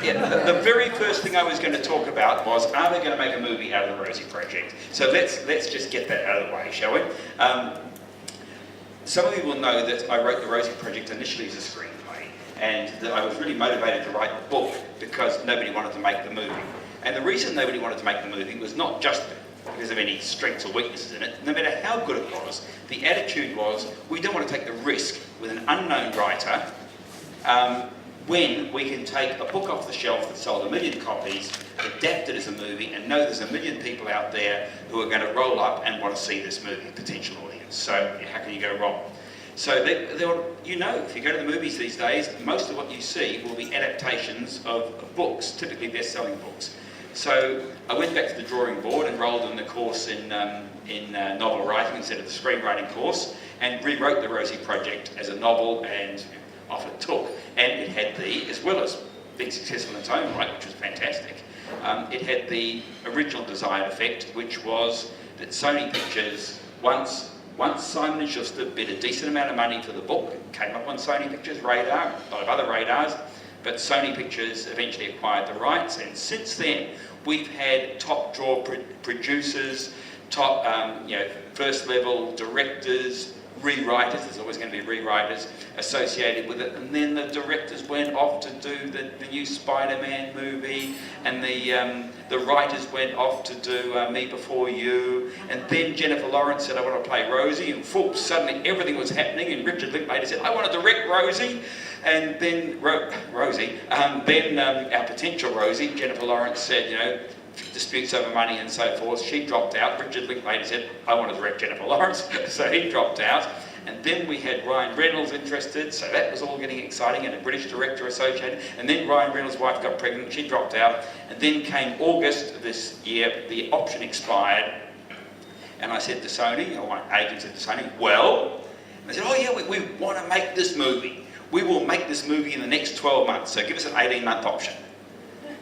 Yeah, the very first thing I was going to talk about was, are they going to make a movie out of the Rosie Project? So let's just get that out of the way, shall we? Some of you will know that I wrote the Rosie Project initially as a screenplay, and that I was really motivated to write the book because nobody wanted to make the movie. And the reason nobody wanted to make the movie was not just because of any strengths or weaknesses in it. No matter how good it was, the attitude was, we don't want to take the risk with an unknown writer when we can take a book off the shelf that sold 1 million copies, adapt it as a movie, and know there's 1 million people out there who are going to roll up and want to see this movie, potential audience. So how can you go wrong? So if you go to the movies these days, most of what you see will be adaptations of books, typically best-selling books. So I went back to the drawing board, enrolled in the course in novel writing instead of the screenwriting course, and rewrote the Rosie Project as a novel, and off it took. And it had as well as being successful in its own right, which was fantastic, it had the original desired effect, which was that Sony Pictures, once Simon & Schuster bid a decent amount of money for the book, it came up on Sony Pictures' radar, a lot of other radars, but Sony Pictures eventually acquired the rights, and since then we've had top draw producers, top first level directors, rewriters, there's always going to be rewriters associated with it, and then the directors went off to do the new Spider-Man movie, and the writers went off to do Me Before You, and then Jennifer Lawrence said, I want to play Rosie, and suddenly everything was happening, and Richard Linklater said, I want to direct Rosie, and then our potential Rosie, Jennifer Lawrence, said, disputes over money and so forth. She dropped out. Richard Linklater said, I want to direct Jennifer Lawrence, so he dropped out. And then we had Ryan Reynolds interested, so that was all getting exciting, and a British director associated. And then Ryan Reynolds' wife got pregnant, she dropped out. And then came August of this year, the option expired. And I said to Sony, or my agent said to Sony, well, and they said, oh yeah, we want to make this movie. We will make this movie in the next 12 months, so give us an 18-month option.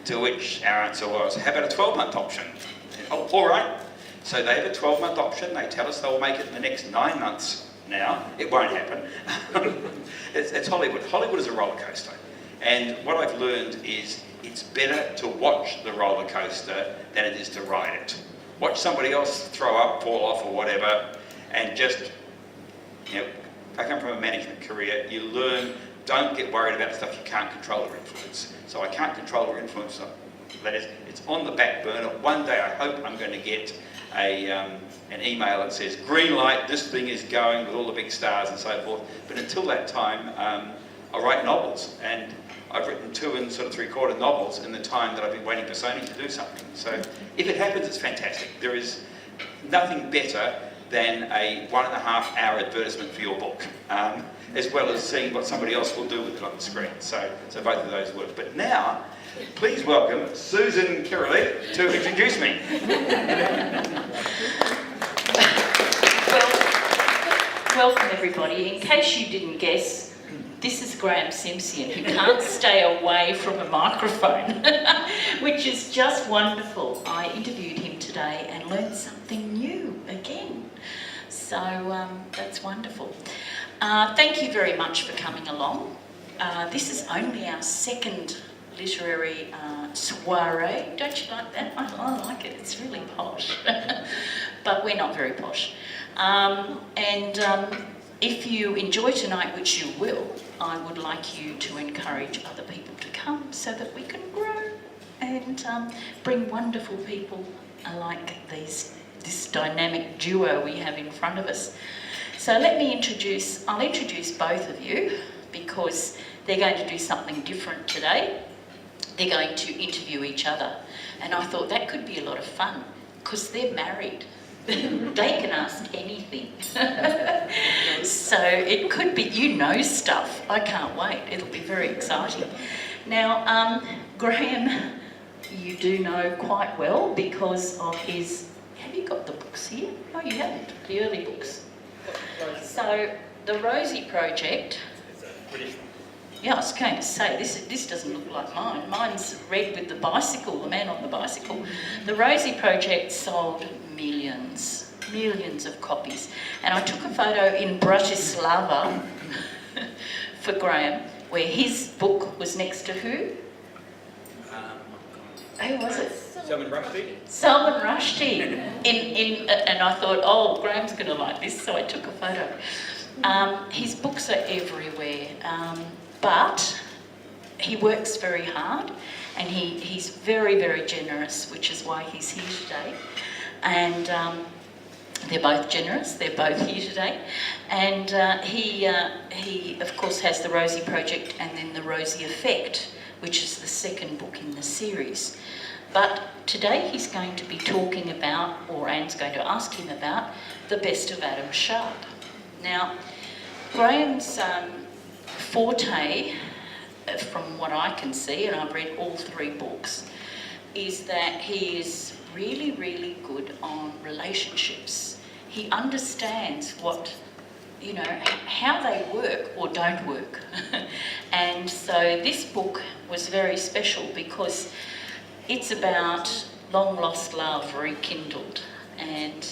To which our answer was, how about a 12-month option? Oh, all right. So they have a 12-month option. They tell us they'll make it in the next 9 months now. It won't happen. It's Hollywood. Hollywood is a roller coaster. And what I've learned is it's better to watch the roller coaster than it is to ride it. Watch somebody else throw up, fall off or whatever, and just, I come from a management career, you learn, don't get worried about stuff you can't control or influence. So I can't control or influence them. That is, it's on the back burner. One day I hope I'm going to get an email that says, green light, this thing is going with all the big stars and so forth. But until that time, I write novels. And I've written 2 3/4 novels in the time that I've been waiting for Sony to do something. So if it happens, it's fantastic. There is nothing better than a 1.5-hour advertisement for your book, as well as seeing what somebody else will do with it on the screen. So both of those work. But now, please welcome Susan Kirilik to introduce me. Welcome everybody. In case you didn't guess, this is Graeme Simsion, who can't stay away from a microphone, which is just wonderful. I interviewed him today and learned something new again. So that's wonderful. Thank you very much for coming along. This is only our second literary soiree. Don't you like that? I like it. It's really posh. But we're not very posh. If you enjoy tonight, which you will, I would like you to encourage other people to come so that we can grow and bring wonderful people like this dynamic duo we have in front of us. So I'll introduce both of you because they're going to do something different today. They're going to interview each other. And I thought that could be a lot of fun because they're married. They can ask anything. So it could be, stuff. I can't wait. It'll be very exciting. Now, Graeme, you do know quite well because of his... Have you got the books here? No, you haven't. The early books. So, the Rosie Project... Yeah, I was going to say, this doesn't look like mine. Mine's red with the bicycle, the man on the bicycle. The Rosie Project sold millions of copies. And I took a photo in Bratislava for Graeme, where his book was next to who? Who was it? Salman Rushdie. Salman Rushdie. And I thought, oh, Graham's going to like this, so I took a photo. His books are everywhere, but he works very hard, and he's very, very generous, which is why he's here today. And they're both generous, they're both here today. And he, of course, has the Rosie Project and then the Rosie Effect, which is the second book in the series. But today he's going to be talking about, or Anne's going to ask him about, The Best of Adam Sharp. Now, Graham's forte, from what I can see, and I've read all 3 books, is that he is really, really good on relationships. He understands what, you know, how they work or don't work. And so this book was very special because it's about long lost love rekindled and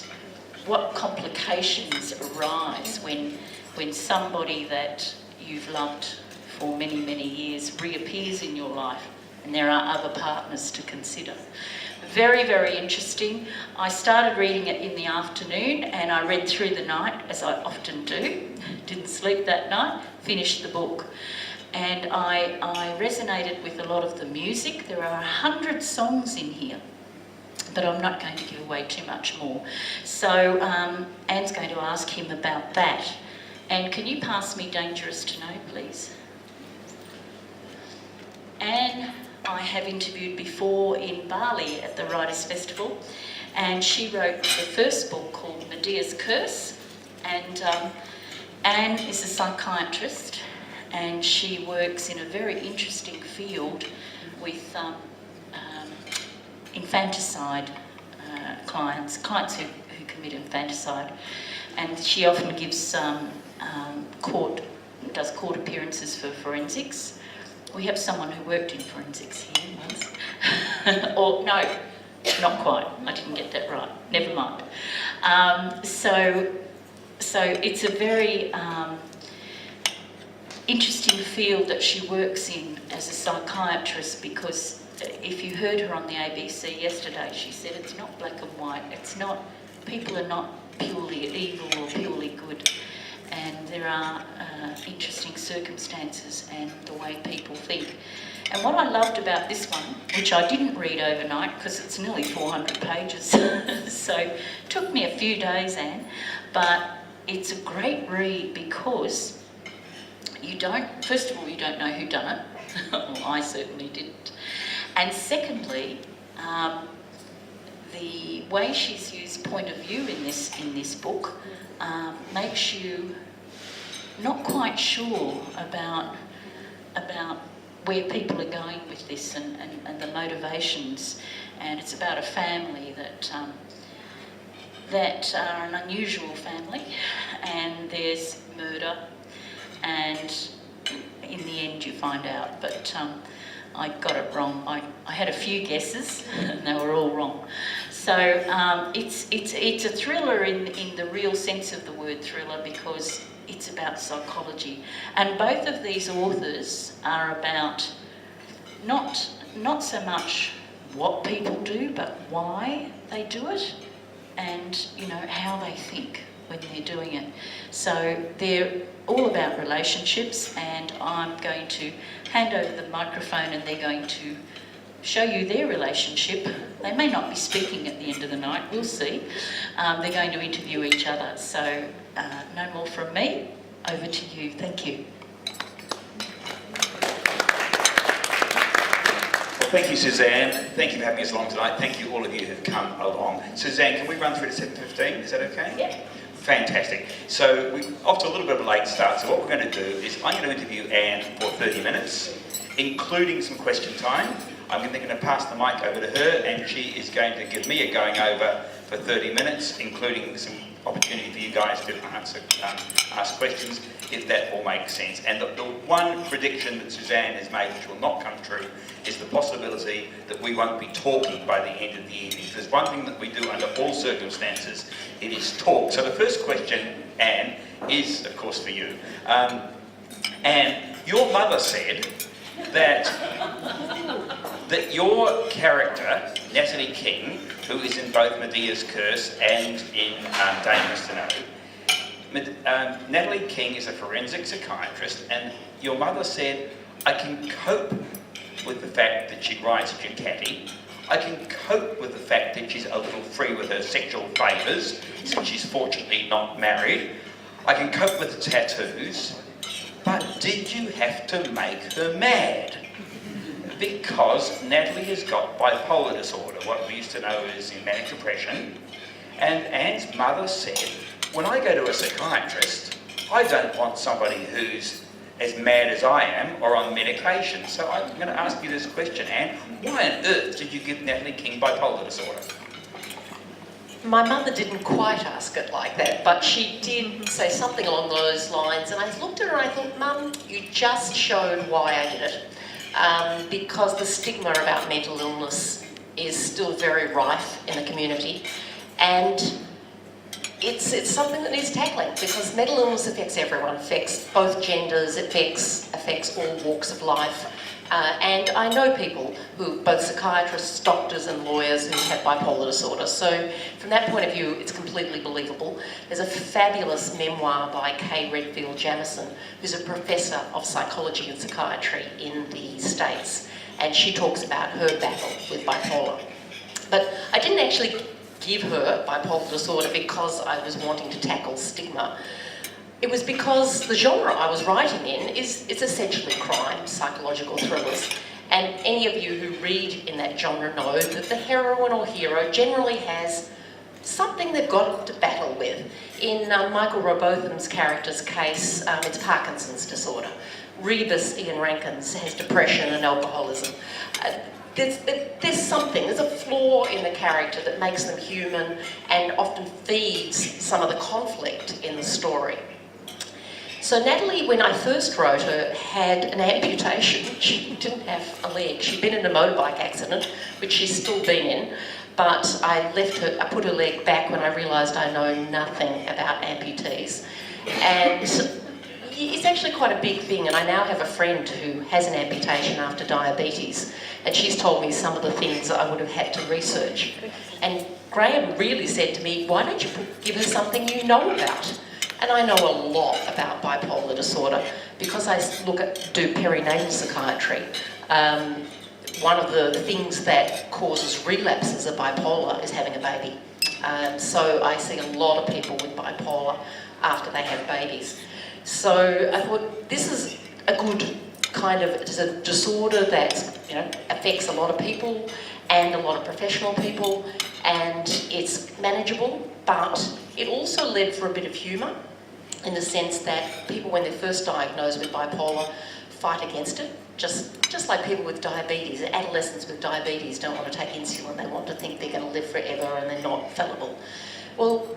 what complications arise when somebody that you've loved for many, many years reappears in your life and there are other partners to consider. Very, very interesting. I started reading it in the afternoon and I read through the night, as I often do. Didn't sleep that night, finished the book. And I resonated with a lot of the music. There are 100 songs in here, but I'm not going to give away too much more. So Anne's going to ask him about that. And can you pass me Dangerous to Know, please? Anne, I have interviewed before in Bali at the Writers' Festival, and she wrote the first book called Medea's Curse. And Anne is a psychiatrist, and she works in a very interesting field with infanticide clients who commit infanticide. And she often gives does court appearances for forensics. We have someone who worked in forensics here once. Or no, not quite. I didn't get that right. Never mind. So it's a very interesting field that she works in as a psychiatrist, because if you heard her on the ABC yesterday, she said it's not black and white. It's not, people are not purely evil or purely good. And there are interesting circumstances and the way people think. And what I loved about this one, which I didn't read overnight because it's nearly 400 pages, so it took me a few days, Anne, but it's a great read because first of all, you don't know who done it. Well, I certainly didn't. And secondly, the way she's used point of view in this book makes you not quite sure about where people are going with this and the motivations. And it's about a family that are an unusual family, and there's murder, and in the end you find out. But I got it wrong. I had a few guesses and they were all wrong. So it's a thriller in the real sense of the word thriller, because it's about psychology. And both of these authors are about not so much what people do, but why they do it, and how they think when they're doing it. So they're all about relationships, and I'm going to hand over the microphone and they're going to show you their relationship. They may not be speaking at the end of the night, we'll see. They're going to interview each other. So no more from me, over to you. Thank you. Well, thank you, Suzanne. Thank you for having us along tonight. Thank you, all of you who have come along. Suzanne, can we run through to 7:15? Is that okay? Yeah. Fantastic. So we're off to a little bit of a late start. So what we're going to do is I'm going to interview Anne for 30 minutes, including some question time. I'm then going to pass the mic over to her, and she is going to give me a going over for 30 minutes, including some opportunity for you guys to ask questions, if that all makes sense. And the one prediction that Suzanne has made, which will not come true, is the possibility that we won't be talking by the end of the evening. If there's one thing that we do under all circumstances, it is talk. So the first question, Anne, is of course for you. Anne, your mother said that that your character, Natalie King, who is in both Medea's Curse and in Dame Mr. No, Natalie King is a forensic psychiatrist, and your mother said, I can cope with the fact that she rides a Ducati. I can cope with the fact that she's a little free with her sexual favours, since she's fortunately not married. I can cope with the tattoos. But did you have to make her mad? Because Natalie has got bipolar disorder, what we used to know as in manic depression. And Anne's mother said, when I go to a psychiatrist, I don't want somebody who's as mad as I am or on medication. So I'm going to ask you this question, Anne. Why on earth did you give Natalie King bipolar disorder? My mother didn't quite ask it like that, but she did say something along those lines, and I looked at her and I thought, Mum, you just showed why I did it. Because the stigma about mental illness is still very rife in the community, and it's something that needs tackling, because mental illness affects everyone, affects both genders, affects all walks of life. And I know people who, both psychiatrists, doctors and lawyers, who have bipolar disorder. So from that point of view, it's completely believable. There's a fabulous memoir by Kay Redfield Jamison, who's a professor of psychology and psychiatry in the States. And she talks about her battle with bipolar. But I didn't actually give her bipolar disorder because I was wanting to tackle stigma. It was because the genre I was writing in it's essentially crime, psychological thrillers. And any of you who read in that genre know that the heroine or hero generally has something they've got to battle with. In Michael Robotham's character's case, it's Parkinson's disorder. Rebus, Ian Rankin's, has depression and alcoholism. There's something, there's a flaw in the character that makes them human and often feeds some of the conflict in the story. So Natalie, when I first wrote her, had an amputation. She didn't have a leg. She'd been in a motorbike accident, which she's still been in, but I put her leg back when I realised I know nothing about amputees. And it's actually quite a big thing, and I now have a friend who has an amputation after diabetes, and she's told me some of the things I would have had to research. And Graeme really said to me, why don't you give her something you know about? And I know a lot about bipolar disorder because I do perinatal psychiatry. One of the things that causes relapses of bipolar is having a baby. So I see a lot of people with bipolar after they have babies. So I thought this is a good kind of, it's a disorder that affects a lot of people and a lot of professional people, and it's manageable, but it also led for a bit of humour in the sense that people, when they're first diagnosed with bipolar, fight against it, just like people with diabetes. Adolescents with diabetes don't want to take insulin, they want to think they're going to live forever and they're not fallible. Well,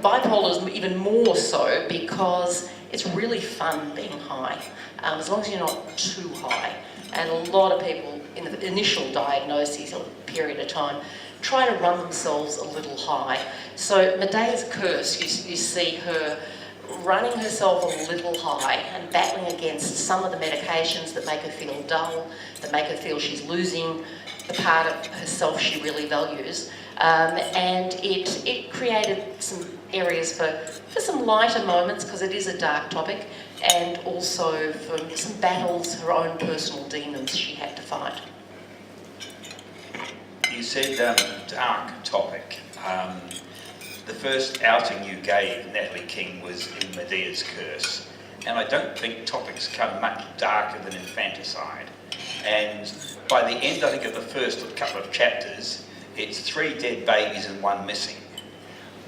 bipolar is even more so because it's really fun being high, as long as you're not too high. And a lot of people in the initial diagnoses or period of time try to run themselves a little high. So Medea's Curse, you see her running herself a little high and battling against some of the medications that make her feel dull, that make her feel she's losing the part of herself she really values. And it created some areas for some lighter moments, because it is a dark topic, and also for some battles, her own personal demons she had to fight. You said dark topic. The first outing you gave Natalie King was in Medea's Curse, and I don't think topics come much darker than infanticide. And by the end, I think, of the first couple of chapters, it's 3 dead babies and 1 missing.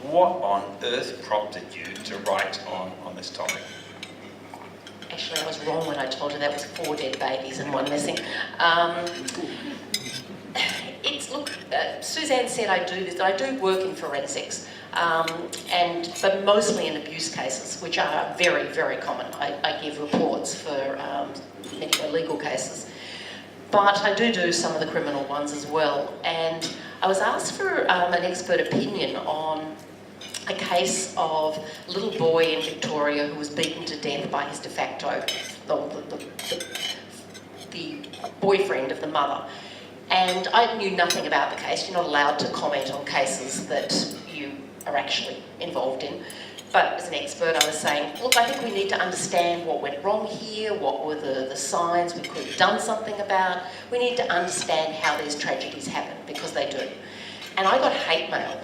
What on earth prompted you to write on this topic? Actually, I was wrong when I told her that was 4 dead babies and 1 missing. Suzanne said I do this. I do work in forensics, but mostly in abuse cases, which are very, very common. I give reports for many legal cases. But I do some of the criminal ones as well. And I was asked for an expert opinion on a case of a little boy in Victoria who was beaten to death by his de facto, the boyfriend of the mother. And I knew nothing about the case. You're not allowed to comment on cases that you are actually involved in. But as an expert, I was saying, look, I think we need to understand what went wrong here, what were the signs we could have done something about. We need to understand how these tragedies happen, because they do. And I got hate mail.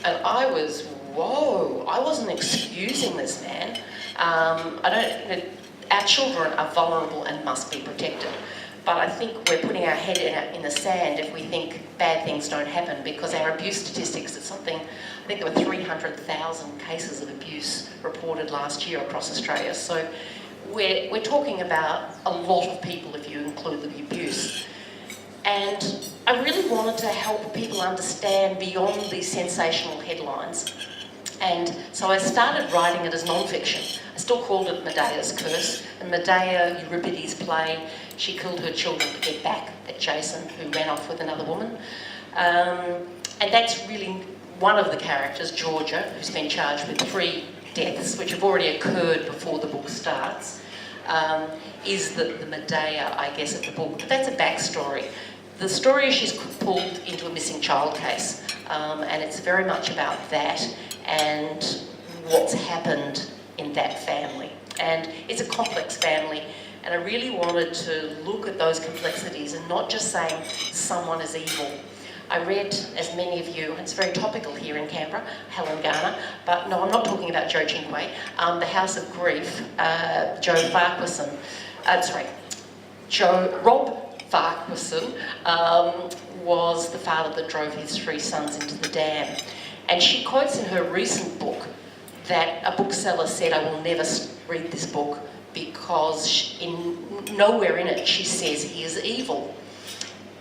And I was, whoa, I wasn't excusing this man. Our children are vulnerable and must be protected. But I think we're putting our head in the sand if we think bad things don't happen, because our abuse statistics, it's something, I think there were 300,000 cases of abuse reported last year across Australia. So we're talking about a lot of people if you include the abuse. And I really wanted to help people understand beyond these sensational headlines. And so I started writing it as non-fiction. I still called it Medea's Curse. And Medea, Euripides' play, she killed her children to get back at Jason, who ran off with another woman. And that's really one of the characters, Georgia, who's been charged with 3 deaths, which have already occurred before the book starts, is the Medea, I guess, of the book. But that's a backstory. The story is she's pulled into a missing child case, and it's very much about that and what's happened in that family. And it's a complex family, and I really wanted to look at those complexities and not just saying someone is evil. I read, as many of you, it's very topical here in Canberra, Helen Garner, but no, I'm not talking about Joe Chinquay, The House of Grief, Rob Farquharson was the father that drove his 3 sons into the dam. And she quotes in her recent book that a bookseller said, I will never read this book because nowhere in it she says he is evil.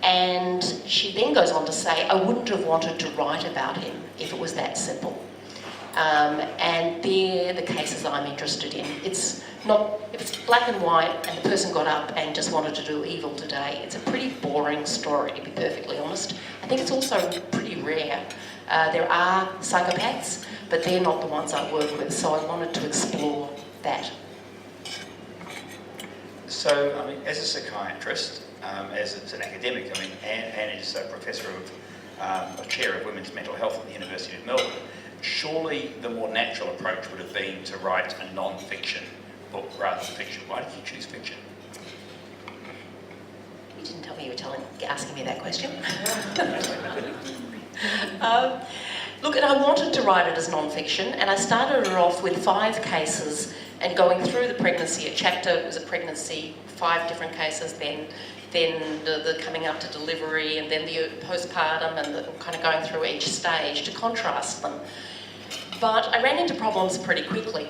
And she then goes on to say, I wouldn't have wanted to write about him if it was that simple. And they're the cases I'm interested in. It's not, if it's black and white and the person got up and just wanted to do evil today, it's a pretty boring story, to be perfectly honest. I think it's also pretty rare. There are psychopaths, but they're not the ones I work with, so I wanted to explore that. So, I mean, as a psychiatrist, as an academic, I mean, Anne is a professor of, a chair of women's mental health at the University of Melbourne. Surely the more natural approach would have been to write a non-fiction book rather than fiction. Why did you choose fiction? You didn't tell me you were asking me that question. Look, and I wanted to write it as non-fiction, and I started it off with 5 cases and going through the pregnancy. A chapter was a pregnancy, 5 different cases, then the coming up to delivery, and then the postpartum, and the kind of going through each stage to contrast them. But I ran into problems pretty quickly.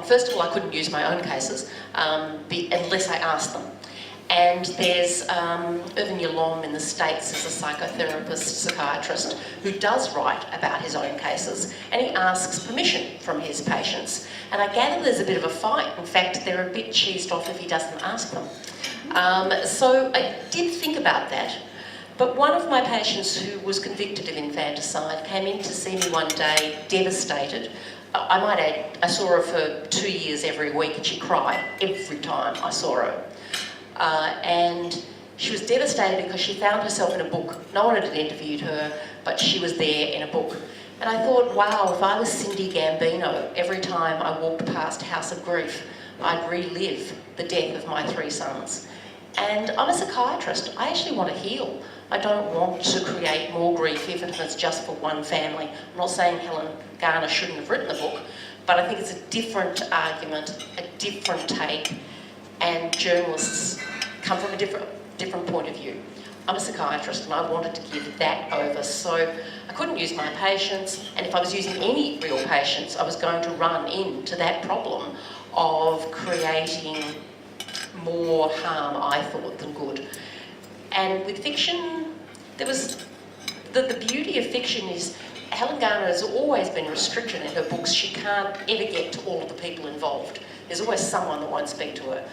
First of all, I couldn't use my own cases unless I asked them. And there's Irvin Yalom in the States is a psychotherapist, psychiatrist, who does write about his own cases, and he asks permission from his patients. And I gather there's a bit of a fight. In fact, they're a bit cheesed off if he doesn't ask them. So I did think about that. But one of my patients who was convicted of infanticide came in to see me one day devastated. I might add, I saw her for 2 years every week, and she cried every time I saw her. And she was devastated because she found herself in a book. No one had interviewed her, but she was there in a book. And I thought, wow, if I was Cindy Gambino, every time I walked past House of Grief, I'd relive the death of my 3 sons. And I'm a psychiatrist. I actually want to heal. I don't want to create more grief even if it's just for one family. I'm not saying Helen Garner shouldn't have written the book, but I think it's a different argument, a different take, and journalists come from a different point of view. I'm a psychiatrist and I wanted to give that over, so I couldn't use my patients, and if I was using any real patients, I was going to run into that problem of creating more harm, I thought, than good. And with fiction, there was the beauty of fiction is Helen Garner has always been restricted in her books. She can't ever get to all of the people involved. There's always someone that won't speak to her.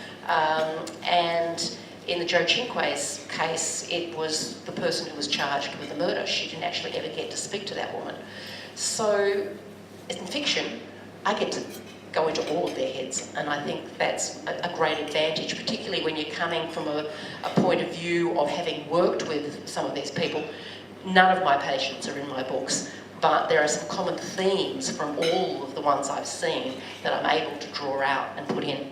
And in the Joe Chinquay's case, it was the person who was charged with the murder. She didn't actually ever get to speak to that woman. So in fiction, I get to go into all of their heads. And I think that's a great advantage, particularly when you're coming from a point of view of having worked with some of these people. None of my patients are in my books, but there are some common themes from all of the ones I've seen that I'm able to draw out and put in.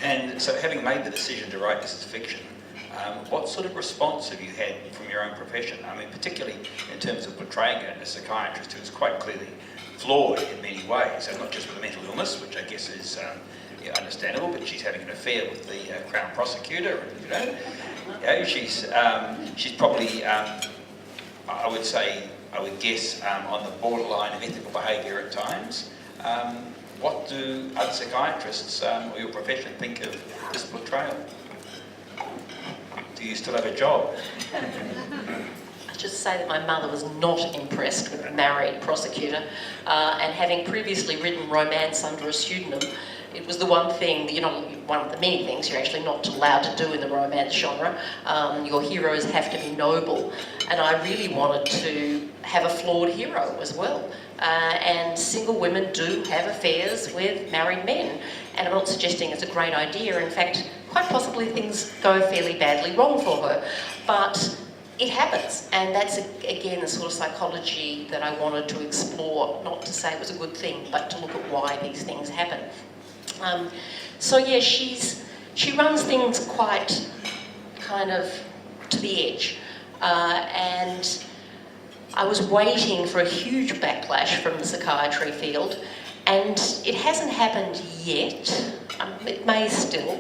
And so having made the decision to write this as fiction, what sort of response have you had from your own profession? I mean, particularly in terms of portraying a psychiatrist who's quite clearly flawed in many ways, and not just with a mental illness, which I guess is understandable, but she's having an affair with the Crown prosecutor, she's probably, I would guess, on the borderline of ethical behaviour at times. What do other psychiatrists or your profession think of this portrayal? Do you still have a job? I should say that my mother was not impressed with a married prosecutor, and having previously written romance under a pseudonym, it was the one thing, one of the many things you're actually not allowed to do in the romance genre. Your heroes have to be noble, and I really wanted to have a flawed hero as well. And single women do have affairs with married men, and I'm not suggesting it's a great idea. In fact, quite possibly things go fairly badly wrong for her, but it happens, and that's again the sort of psychology that I wanted to explore, not to say it was a good thing, but to look at why these things happen. So yeah, she runs things quite kind of to the edge, and I was waiting for a huge backlash from the psychiatry field, and it hasn't happened yet. It may still.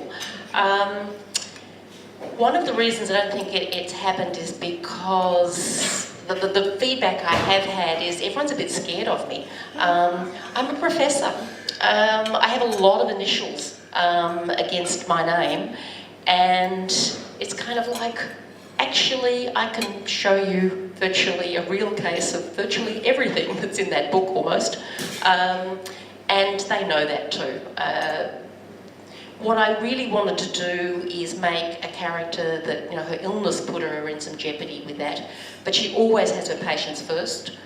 One of the reasons I don't think it's happened is because the feedback I have had is everyone's a bit scared of me. I'm a professor. I have a lot of initials against my name, and it's kind of like, actually, I can show you virtually a real case of virtually everything that's in that book almost, and they know that too. What I really wanted to do is make a character that, her illness put her in some jeopardy with that, but she always has her patients first.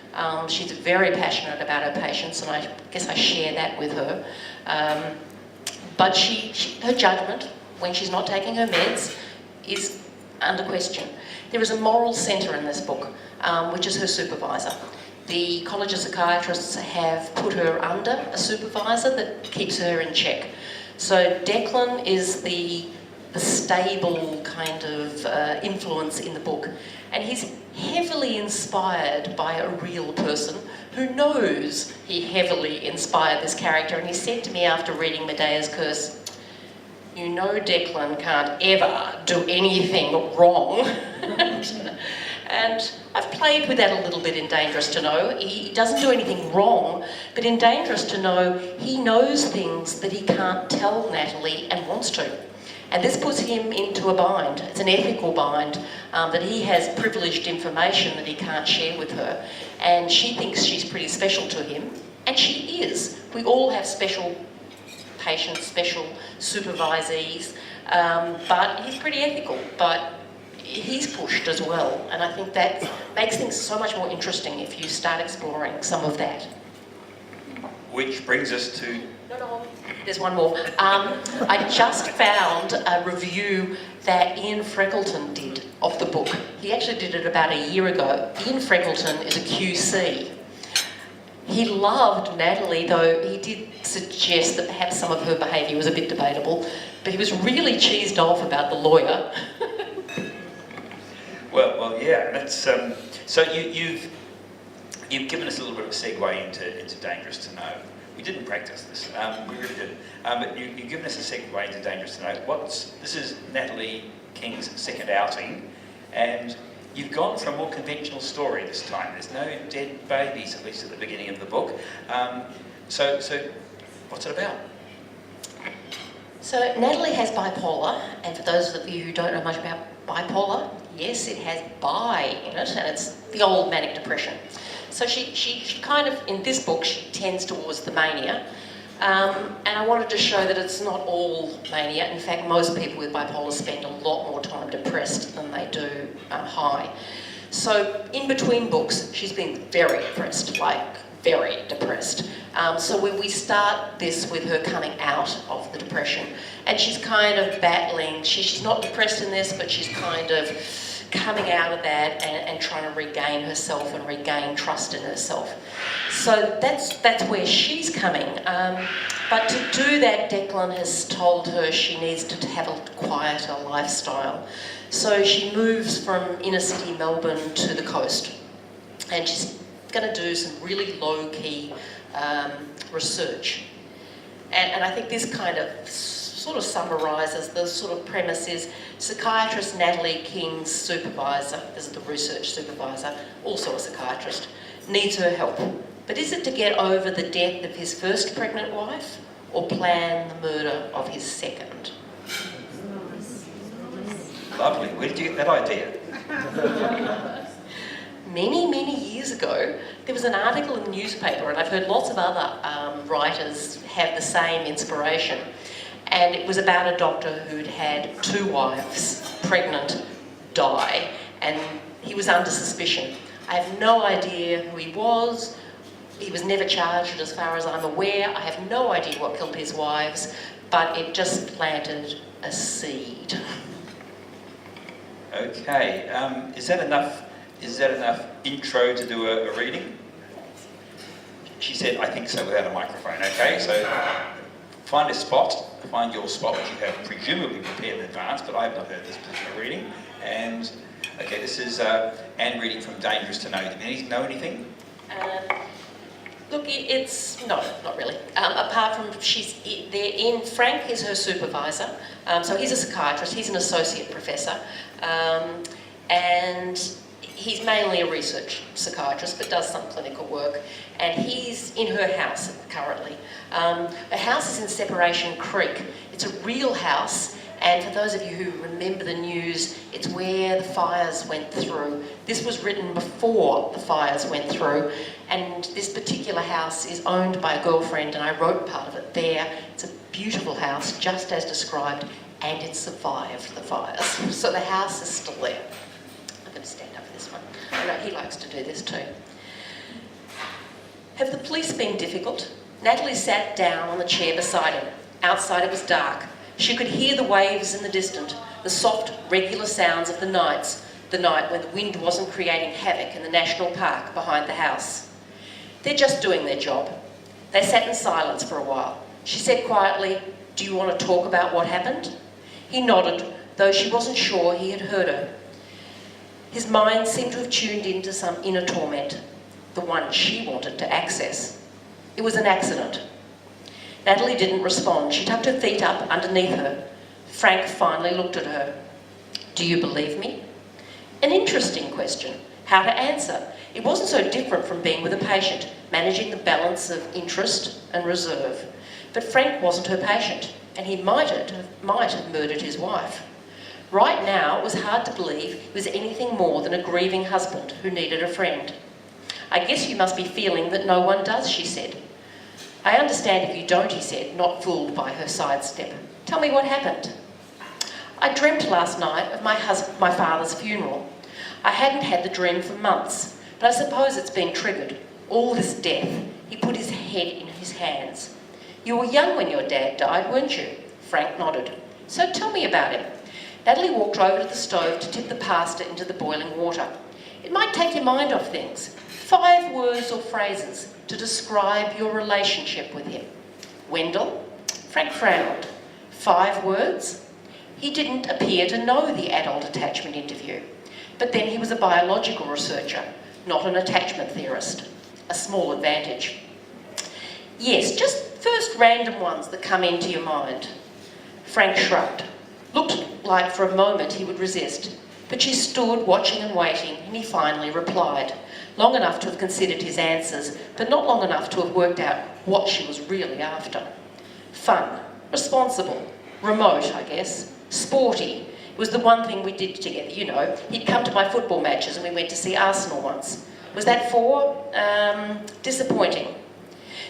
She's very passionate about her patients, and I guess I share that with her. But her judgment, when she's not taking her meds, is under question. There is a moral centre in this book, which is her supervisor. The College of Psychiatrists have put her under a supervisor that keeps her in check. So Declan is the stable kind of influence in the book, and he's heavily inspired by a real person who knows he heavily inspired this character. And he said to me after reading Medea's Curse, Declan can't ever do anything wrong. And I've played with that a little bit in Dangerous to Know. He doesn't do anything wrong, but in Dangerous to Know, he knows things that he can't tell Natalie and wants to. And this puts him into a bind. It's an ethical bind, that he has privileged information that he can't share with her. And she thinks she's pretty special to him, and she is. We all have special patients, special supervisees, but he's pretty ethical. But he's pushed as well, and I think that makes things so much more interesting if you start exploring some of that. Which brings us to... No, there's one more. I just found a review that Ian Freckleton did of the book. He actually did it about a year ago. Ian Freckleton is a QC. He loved Natalie, though he did suggest that perhaps some of her behaviour was a bit debatable, but he was really cheesed off about the lawyer. Well, yeah. That's so you've given us a little bit of a segue into Dangerous to Know. We didn't practice this. We really didn't. But you've given us a segue into Dangerous to Know. This is Natalie King's second outing, and you've gone for a more conventional story this time. There's no dead babies, at least at the beginning of the book. So what's it about? So Natalie has bipolar, and for those of you who don't know much about bipolar, yes, it has bi in it, and it's the old manic depression. So she kind of, in this book, she tends towards the mania, and I wanted to show that it's not all mania. In fact, most people with bipolar spend a lot more time depressed than they do high. So in between books, she's been very depressed, like very depressed. So we start this with her coming out of the depression, and she's kind of battling. She's not depressed in this, but she's kind of coming out of that and trying to regain herself and regain trust in herself. So that's where she's coming. But to do that, Declan has told her she needs to have a quieter lifestyle. So she moves from inner city Melbourne to the coast, and she's going to do some really low-key research. And I think this kind of sort of summarises the sort of premise is psychiatrist Natalie King's supervisor, this is the research supervisor, also a psychiatrist, needs her help. But is it to get over the death of his first pregnant wife or plan the murder of his second? Lovely. Where did you get that idea? Many, many years ago, there was an article in the newspaper, and I've heard lots of other writers have the same inspiration. And it was about a doctor who'd had 2 wives, pregnant, die, and he was under suspicion. I have no idea who he was. He was never charged as far as I'm aware. I have no idea what killed his wives, but it just planted a seed. Okay, is that enough intro to do a reading? She said, I think so, without a microphone. Okay, so find a spot, find your spot, which you have presumably prepared in advance, but I have not heard this particular reading. And, okay, this is Anne reading from Dangerous to Know. Do you know anything? Look, it's... no, not really. Apart from Frank is her supervisor, so he's a psychiatrist, he's an associate professor, and he's mainly a research psychiatrist, but does some clinical work, and he's in her house currently. Her house is in Separation Creek. It's a real house, and for those of you who remember the news, it's where the fires went through. This was written before the fires went through, and this particular house is owned by a girlfriend, and I wrote part of it there. It's a beautiful house, just as described, and it survived the fires. So the house is still there. I'm going to stand up for this one. I know he likes to do this too. Have the police been difficult? Natalie sat down on the chair beside him. Outside it was dark. She could hear the waves in the distance, the soft, regular sounds of the night when the wind wasn't creating havoc in the national park behind the house. They're just doing their job. They sat in silence for a while. She said quietly, "Do you want to talk about what happened?" He nodded, though she wasn't sure he had heard her. His mind seemed to have tuned into some inner torment, the one she wanted to access. It was an accident. Natalie didn't respond. She tucked her feet up underneath her. Frank finally looked at her. "Do you believe me?" An interesting question. How to answer. It wasn't so different from being with a patient, managing the balance of interest and reserve. But Frank wasn't her patient, and he might have murdered his wife. Right now, it was hard to believe he was anything more than a grieving husband who needed a friend. "I guess you must be feeling that no one does," she said. "I understand if you don't," he said, not fooled by her sidestep. "Tell me what happened." "I dreamt last night of my father's funeral. I hadn't had the dream for months, but I suppose it's been triggered. All this death." He put his head in his hands. "You were young when your dad died, weren't you?" Frank nodded. "So tell me about him." Natalie walked over to the stove to tip the pasta into the boiling water. "It might take your mind off things. 5 words or phrases to describe your relationship with him." "Wendell?" Frank frowned. 5 words? He didn't appear to know the adult attachment interview. But then he was a biological researcher, not an attachment theorist. A small advantage. "Yes, just first random ones that come into your mind." Frank shrugged. Looked like for a moment he would resist, but she stood watching and waiting, and he finally replied, long enough to have considered his answers, but not long enough to have worked out what she was really after. "Fun, responsible, remote, I guess, sporty. It was the one thing we did together, you know. He'd come to my football matches and we went to see Arsenal once. Was that 4? Disappointing."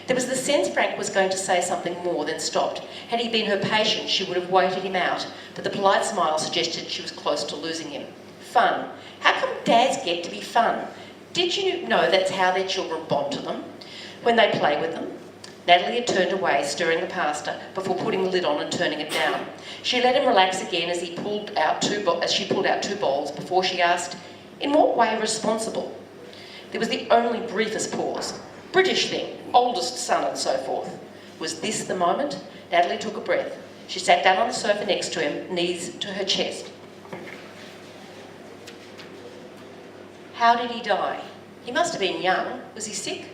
There was the sense Frank was going to say something more, then stopped. Had he been her patient, she would have waited him out, but the polite smile suggested she was close to losing him. Fun. How come dads get to be fun? Did you know that's how their children bond to them? When they play with them? Natalie had turned away, stirring the pasta, before putting the lid on and turning it down. She let him relax again as she pulled out two bowls before she asked, "In what way responsible?" There was the only briefest pause. British thing, oldest son and so forth. Was this the moment? Natalie took a breath. She sat down on the sofa next to him, knees to her chest. How did he die? He must have been young. Was he sick?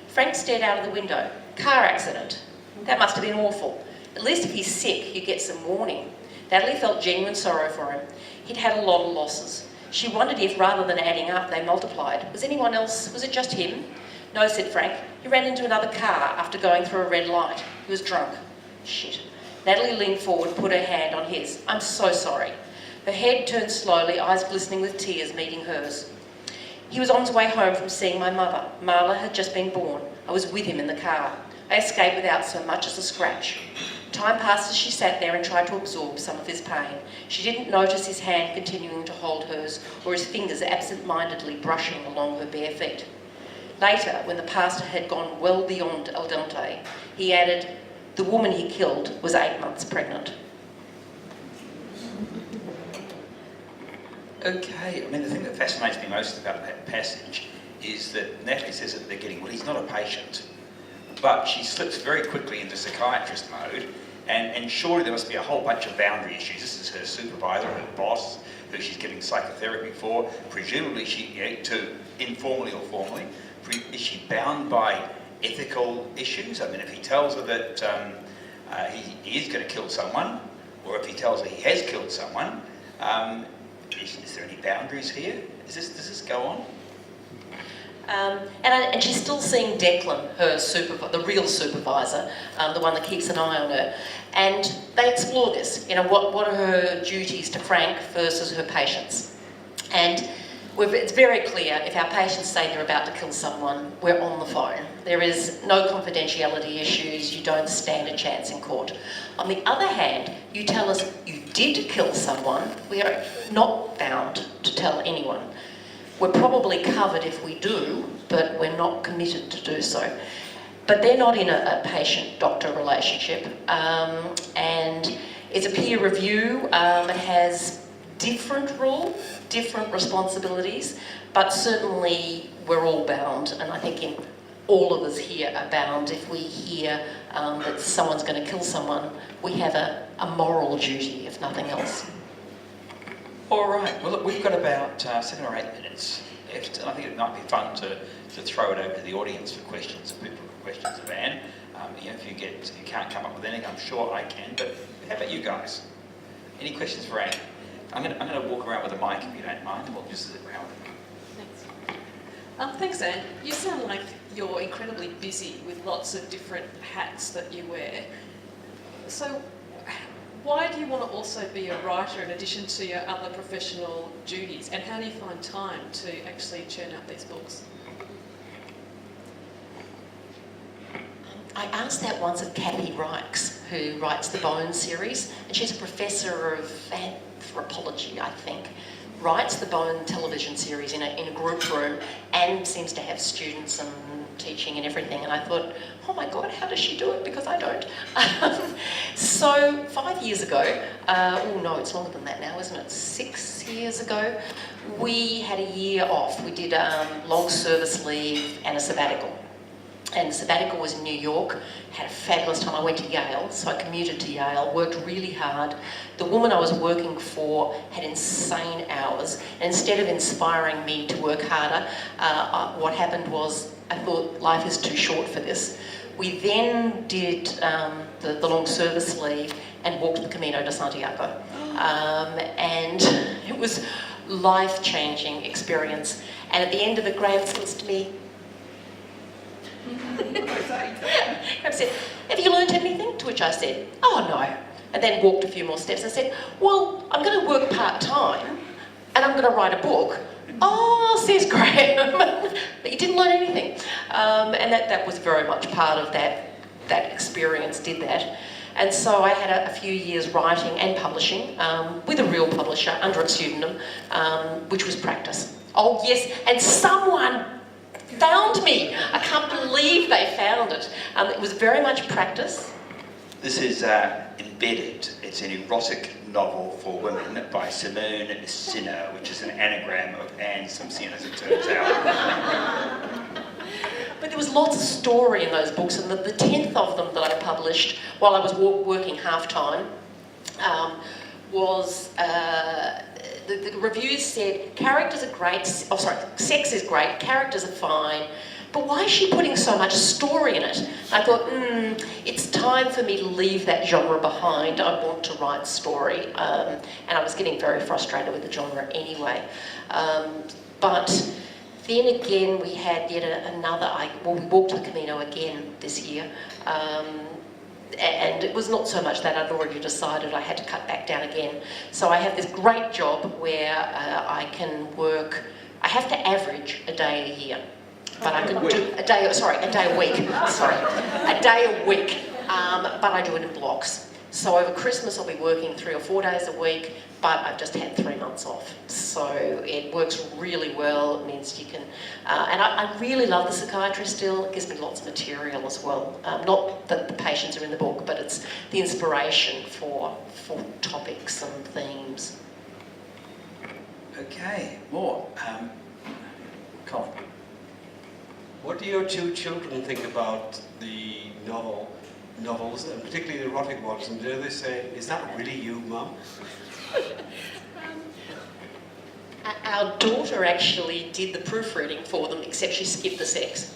Frank stared out of the window. Car accident. That must have been awful. At least if he's sick, you get some warning. Natalie felt genuine sorrow for him. He'd had a lot of losses. She wondered if, rather than adding up, they multiplied. Was anyone else? Was it just him? No, said Frank. He ran into another car after going through a red light. He was drunk. Shit. Natalie leaned forward and put her hand on his. I'm so sorry. Her head turned slowly, eyes glistening with tears meeting hers. He was on his way home from seeing my mother. Marla had just been born. I was with him in the car. I escaped without so much as a scratch. Time passed as she sat there and tried to absorb some of his pain. She didn't notice his hand continuing to hold hers, or his fingers absent-mindedly brushing along her bare feet. Later, when the pastor had gone well beyond al dente, he added, the woman he killed was 8 months pregnant. Okay, I mean, the thing that fascinates me most about that passage is that Natalie says at the beginning, well, he's not a patient. But she slips very quickly into psychiatrist mode, and surely there must be a whole bunch of boundary issues. This is her supervisor, her boss, who she's getting psychotherapy for. Presumably, to informally or formally, is she bound by ethical issues? I mean, if he tells her that he is going to kill someone, or if he tells her he has killed someone, is there any boundaries here? Does this go on? And she's still seeing Declan, the real supervisor, the one that keeps an eye on her. And they explore this, what are her duties to Frank versus her patients. And it's very clear, if our patients say they're about to kill someone, we're on the phone. There is no confidentiality issues, you don't stand a chance in court. On the other hand, you tell us you did kill someone, we are not bound to tell anyone. We're probably covered if we do, but we're not committed to do so. But they're not in a patient-doctor relationship, and it's a peer review. It has different rules, different responsibilities, but certainly we're all bound, and I think all of us here are bound. If we hear that someone's going to kill someone, we have a moral duty, if nothing else. All right, well, look, we've got about 7 or 8 minutes left, and I think it might be fun to throw it over to the audience for questions, if people have questions of Anne. If you can't come up with anything, I'm sure I can, but how about you guys? Any questions for Anne? I'm going to walk around with a mic, if you don't mind, and we'll just sit around with it. Thanks. Thanks, Anne. You sound like you're incredibly busy with lots of different hats that you wear. So why do you want to also be a writer in addition to your other professional duties? And how do you find time to actually churn out these books? I asked that once of Kathy Rikes, who writes the Bones series, and she's a professor of anthropology, I think. Writes the Bone television series in a group room and seems to have students and teaching and everything. And I thought, oh my God, how does she do it? Because I don't. So 5 years ago, oh no, it's longer than that now, isn't it? 6 years ago, we had a year off. We did long service leave and a sabbatical. And the sabbatical was in New York, had a fabulous time. I went to Yale, so I commuted to Yale, worked really hard. The woman I was working for had insane hours. And instead of inspiring me to work harder, what happened was I thought life is too short for this. We then did the long service leave and walked the Camino de Santiago. And it was life-changing experience. And at the end of it, Graeme says to me, Graeme said, have you learned anything? To which I said, oh no. And then walked a few more steps and said, well, I'm going to work part-time and I'm going to write a book. Oh, says Graeme, but you didn't learn anything. And that was very much part of that experience, did that. And so I had a few years writing and publishing with a real publisher under a pseudonym, which was practice. Oh yes, and someone found me. I can't believe they found it. It was very much practice. This is Embedded. It's an erotic novel for women by Simone Sinner, which is an anagram of Anne Simpson, as it turns out. But there was lots of story in those books, and the 10th of them that I published while I was working half-time was... The reviews said, characters are great, sex is great, characters are fine, but why is she putting so much story in it? I thought, it's time for me to leave that genre behind. I want to write story. And I was getting very frustrated with the genre anyway. But then again, we had yet another, we walked the Camino again this year. And it was not so much that I'd already decided I had to cut back down again. So I have this great job where I can work, I have to average a day a year. But I can do a day a week, a day a week, but I do it in blocks. So over Christmas I'll be working 3 or 4 days a week, but I've just had 3 months off. So it works really well. It means you can, and I really love the psychiatry still. It gives me lots of material as well. Not that the patients are in the book, but it's the inspiration for topics and themes. Okay, more. Colin. What do your 2 children think about the novels, and particularly the erotic ones? And do they say, "Is that really you, Mum?" Our daughter actually did the proofreading for them, except she skipped the sex.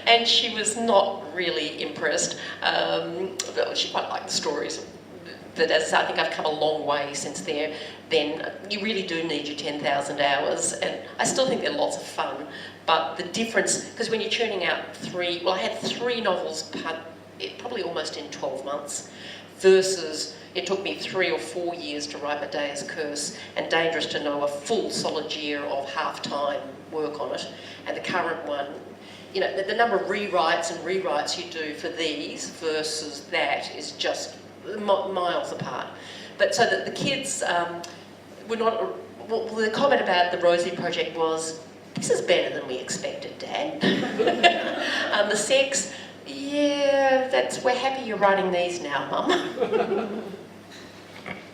And she was not really impressed. But she quite liked the stories. But as I say, I think I've come a long way since then. You really do need your 10,000 hours, and I still think they're lots of fun. But the difference, because when you're churning out I had 3 novels probably almost in 12 months, versus it took me 3 or 4 years to write Medea's Curse, and Dangerous to Know a full solid year of half-time work on it. And the current one, you know, the number of rewrites you do for these versus that is just miles apart. But so that the kids were not... Well, the comment about the Rosie Project was, "This is better than we expected, Dad." The sex, yeah, we're happy you're writing these now, Mum.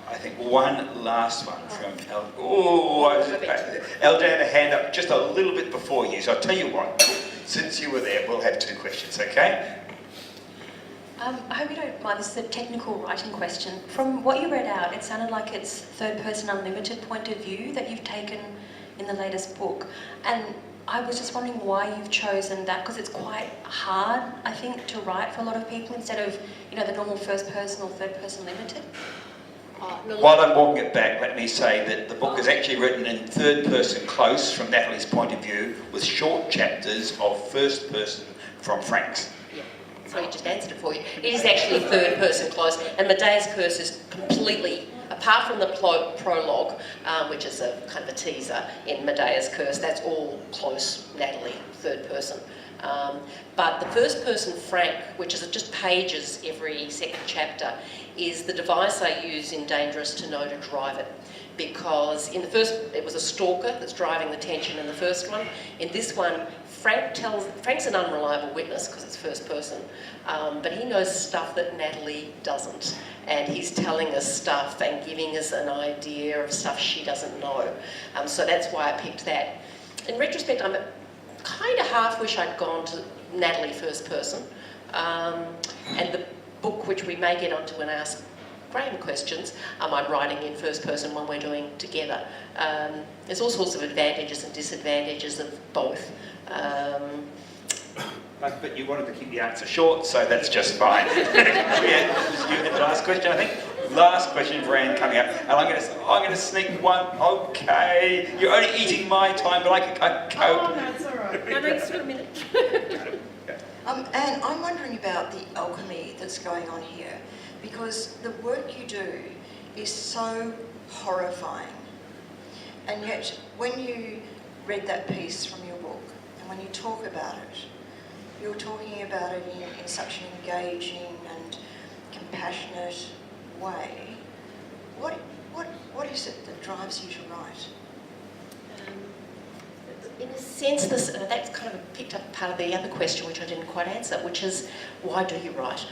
I think one last one from Eldad had a hand up just a little bit before you, so I'll tell you what, since you were there, we'll have 2 questions, okay? I hope you don't mind, this is a technical writing question. From what you read out, it sounded like it's third-person unlimited point of view that you've taken in the latest book. And I was just wondering why you've chosen that, because it's quite hard, I think, to write for a lot of people instead of, you know, the normal first-person or third-person limited. While I'm walking it back, let me say that the book is actually written in third-person close from Natalie's point of view, with short chapters of first-person from Frank's. So he just answered it for you. It is actually third-person close, and Medea's Curse is completely, apart from the prologue, which is a kind of a teaser in Medea's Curse, that's all close, Natalie, third person. But the first person, Frank, which is just pages every second chapter, is the device I use in Dangerous to Know to drive it. Because in the first, it was a stalker that's driving the tension in the first one. In this one, Frank's an unreliable witness because it's first person, but he knows stuff that Natalie doesn't. And he's telling us stuff and giving us an idea of stuff she doesn't know. So that's why I picked that. In retrospect, I'm kind of half wish I'd gone to Natalie first person. And the book, which we may get onto and ask Graeme questions, I'm writing in first person when we're doing together. There's all sorts of advantages and disadvantages of both. But you wanted to keep the answer short, so that's just fine. Yeah, you had the last question, I think. Last question for Anne coming up, and I'm going to sneak one. Okay, you're only eating my time, but I can cope. Oh, no, it's all right. No, just for a minute. And I'm wondering about the alchemy that's going on here, because the work you do is so horrifying, and yet when you read that piece from your book and when you talk about it, you're talking about it in such an engaging and compassionate way. What is it that drives you to write? In a sense, that's kind of picked up part of the other question, which I didn't quite answer, which is, why do you write?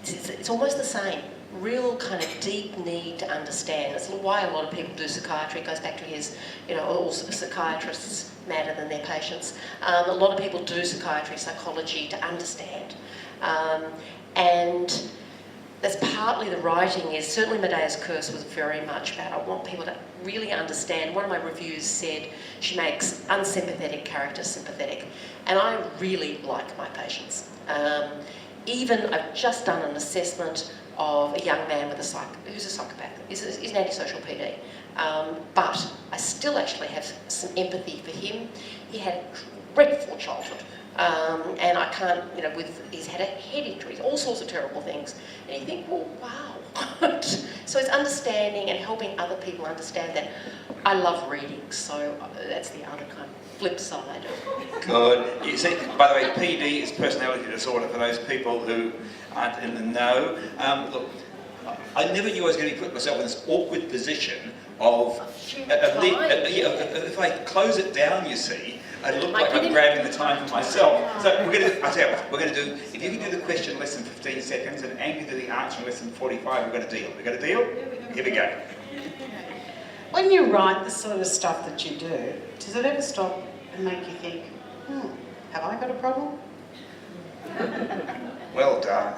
It's almost the same. Real kind of deep need to understand. It's why a lot of people do psychiatry. It goes back to his, all psychiatrists madder than their patients. A lot of people do psychiatry, psychology to understand. And that's partly the writing is, certainly Medea's Curse was very much about, I want people to really understand. One of my reviews said she makes unsympathetic characters sympathetic. And I really like my patients. Even, I've just done an assessment of a young man with who's a psychopath, is an antisocial PD. But I still actually have some empathy for him. He had a dreadful childhood. And I can't, he's had a head injury, all sorts of terrible things. And you think, well, wow. So it's understanding and helping other people understand that. I love reading, so that's the other kind of flip side. Good. You see, by the way, PD is personality disorder for those people who aren't in the know. Look, I never knew I was going to be putting myself in this awkward position of, if I close it down, you see, I look like I'm grabbing the time for myself. So I'll tell you what, we're going to do, if you can do the question in less than 15 seconds and Andy do the answer in less than 45, we've got a deal. We got a deal? Here we go. When you write the sort of stuff that you do, does it ever stop and make you think, have I got a problem? Well done.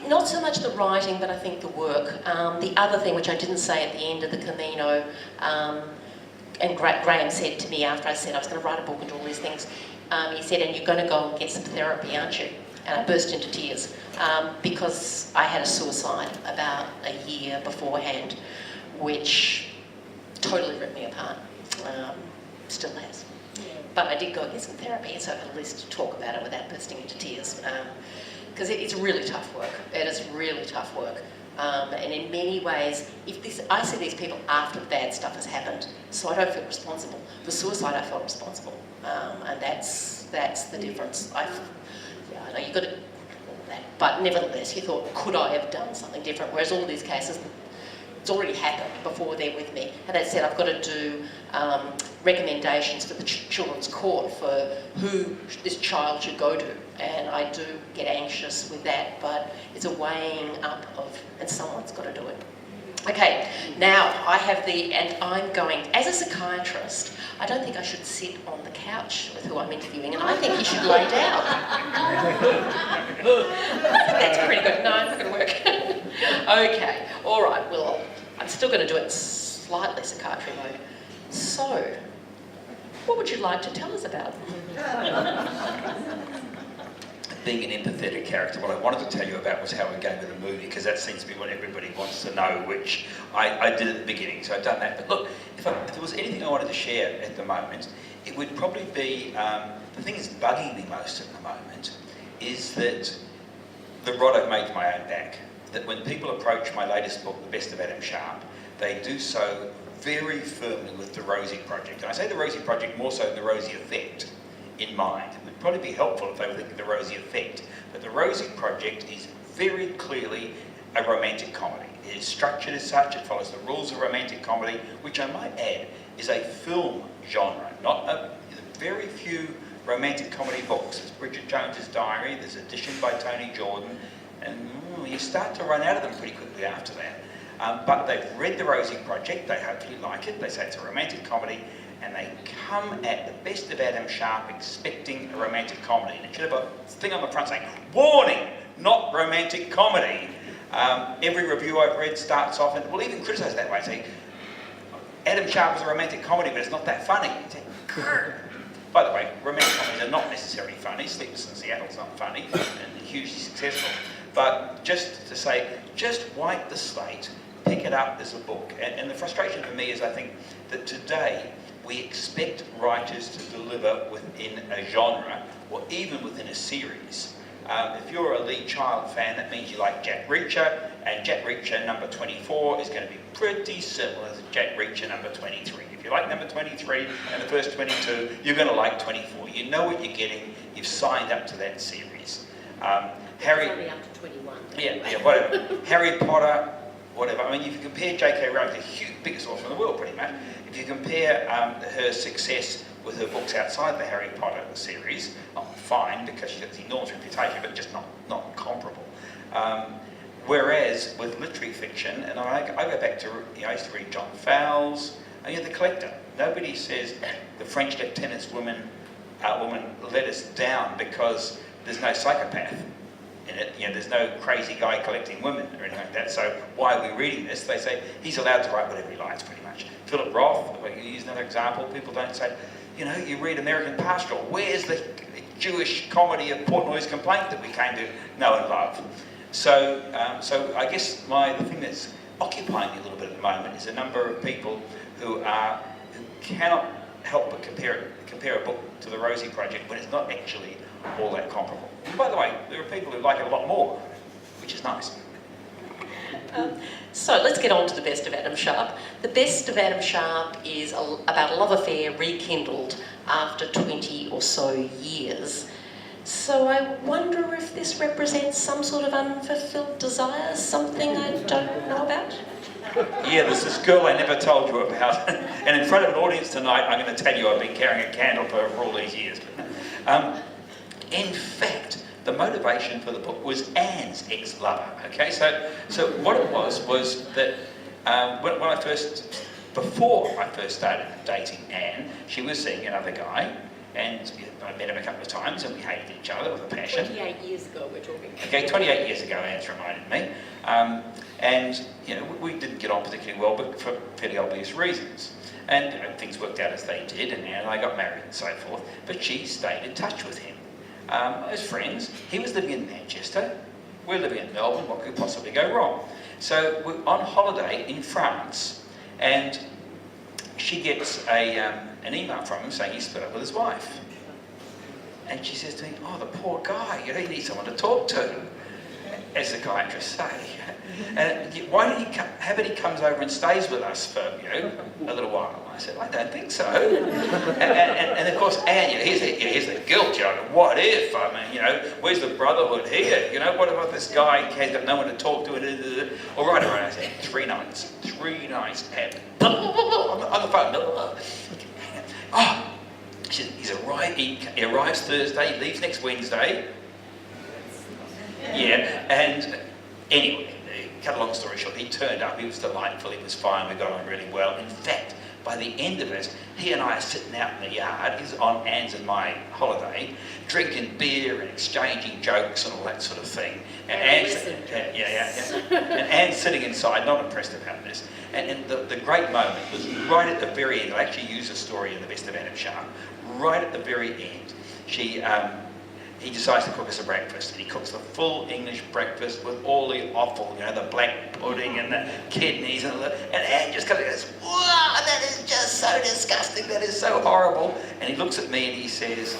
Not so much the writing, but I think the work. The other thing, which I didn't say at the end of the Camino, and Graeme said to me after I said I was going to write a book and do all these things, he said, and you're going to go and get some therapy, aren't you? And I burst into tears because I had a suicide about a year beforehand, which totally ripped me apart. Still has. But I did go and get some therapy, so I could at least talk about it without bursting into tears. Because it's really tough work. It is really tough work. And in many ways, I see these people after the bad stuff has happened, so I don't feel responsible. For suicide, I felt responsible, and that's the difference. I know you've got to do all that, but nevertheless, you thought, could I have done something different? Whereas all these cases, it's already happened before they're with me. And that said, I've got to do recommendations for the Children's Court for who this child should go to. And I do get anxious with that, but it's a weighing up of, and someone's got to do it. Okay, now I have and I'm going, as a psychiatrist, I don't think I should sit on the couch with who I'm interviewing, and I think he should lay down. That's pretty good. No, it's not going to work. Okay, all right, well, I'm still going to do it slightly psychiatry mode. So, what would you like to tell us about? Being an empathetic character, what I wanted to tell you about was how we go with the movie, because that seems to be what everybody wants to know, which I did at the beginning, so I've done that. But look, if there was anything I wanted to share at the moment, it would probably be, the thing that's bugging me most at the moment, is that the rod I've made to my own back. That when people approach my latest book, The Best of Adam Sharp, they do so very firmly with the Rosie Project. And I say the Rosie Project more so than the Rosie Effect in mind. It would probably be helpful if they were thinking of the Rosie Effect. But the Rosie Project is very clearly a romantic comedy. It is structured as such, it follows the rules of romantic comedy, which I might add is a film genre, very few romantic comedy books. There's Bridget Jones's Diary, there's Edition by Tony Jordan, and you start to run out of them pretty quickly after that. But they've read the Rosie Project, they hopefully like it, they say it's a romantic comedy, and they come at The Best of Adam Sharp expecting a romantic comedy. And it should have a thing on the front saying, warning, not romantic comedy. Every review I've read starts off, and will even criticise that way, saying, Adam Sharp is a romantic comedy, but it's not that funny. By the way, romantic comedies are not necessarily funny. Sleepless in Seattle's not funny and hugely successful. But just to say, just wipe the slate, pick it up as a book. And the frustration for me is I think that today we expect writers to deliver within a genre or even within a series. If you're a Lee Child fan, that means you like Jack Reacher, and Jack Reacher number 24 is going to be pretty similar to Jack Reacher number 23. If If you like number 23 and the first 22, you're going to like 24. You know what you're getting. You've signed up to that series. Harry, It's only up to 21. yeah, whatever. Harry Potter, whatever. I mean, if you compare J.K. Rowling, the biggest author in the world, pretty much. If you compare her success with her books outside the Harry Potter series, fine, because she's got this enormous reputation, but just not comparable. Whereas with literary fiction, and I go back to, I used to read John Fowles, and The Collector. Nobody says the French lieutenant's woman let us down because there's no psychopath in it. There's no crazy guy collecting women or anything like that. So why are we reading this? They say he's allowed to write whatever he likes, pretty much. Philip Roth, you use another example. People don't say, you read American Pastoral. Where's the Jewish comedy of Portnoy's Complaint that we came to know and love? So I guess the thing that's occupying me a little bit at the moment is a number of people who cannot help but compare a book to the Rosie Project when it's not actually all that comparable. And by the way, there are people who like it a lot more, which is nice. So let's get on to the Best of Adam Sharp. The Best of Adam Sharp is about a love affair rekindled after 20 or so years. So I wonder if this represents some sort of unfulfilled desire, something I don't know about? Yeah, there's this girl I never told you about, and in front of an audience tonight, I'm going to tell you I've been carrying a candle for all these years. In fact, the motivation for the book was Anne's ex-lover. Okay, so what it was that before I first started dating Anne, she was seeing another guy, and I met him a couple of times, and we hated each other with a passion. 28 years ago we're talking. Okay, 28 years ago, Anne's reminded me. And we didn't get on particularly well, but for fairly obvious reasons. And things worked out as they did, and Anne and I got married and so forth. But she stayed in touch with him as friends. He was living in Manchester. We're living in Melbourne. What could possibly go wrong? So we're on holiday in France, and she gets an email from him saying he's split up with his wife. And she says to me, "Oh, the poor guy, he needs someone to talk to," as psychiatrists say. And why did he come? How about he comes over and stays with us for a little while? I said, "I don't think so." and of course, Anne, here's the guilt. What if? I mean, where's the brotherhood here? What about this guy? He's got no one to talk to. All right. I said, 3 nights, and on the phone. Oh, she said, he arrives Thursday, leaves next Wednesday. Yeah, and anyway, cut a long story short, he turned up, he was delightful, he was fine, we got on really well. In fact, by the end of it, he and I are sitting out in the yard, he's on Anne's and my holiday, drinking beer and exchanging jokes and all that sort of thing. And Anne's sitting inside, not impressed about this. And the great moment was right at the very end. I actually use a story in the Best of Adam Sharp. Right at the very end, he decides to cook us a breakfast, and he cooks the full English breakfast with all the offal, the black pudding and the kidneys, and Anne just goes, "Wow, that is just so disgusting, that is so horrible." And he looks at me and he says,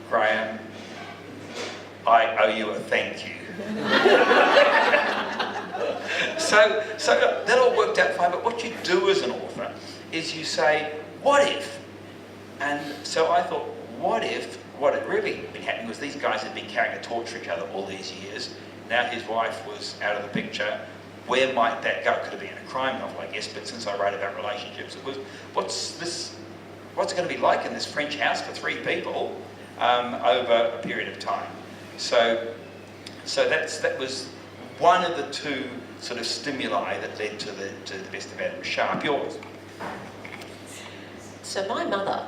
"Graeme, I owe you a thank you." So that all worked out fine, but what you do as an author is you say, what if? And so I thought, what if what had really been happening was these guys had been carrying a torch for each other all these years. Now his wife was out of the picture. Where might that go? It could have been a crime novel, I guess, but since I wrote about relationships, it was, what's it going to be like in this French house for 3 people over a period of time? So that was one of the 2 sort of stimuli that led to the Best of Adam Sharp. Yours? So my mother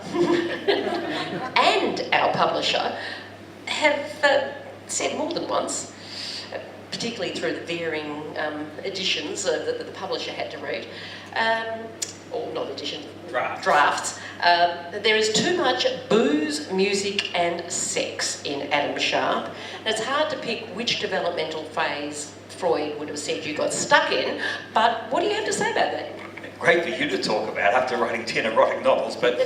and our publisher have said more than once, particularly through the varying editions that the publisher had to read, or not editions, drafts. There is too much booze, music and sex in Adam Sharp. And it's hard to pick which developmental phase Freud would have said you got stuck in, but what do you have to say about that? Great for you to talk about after writing 10 erotic novels, but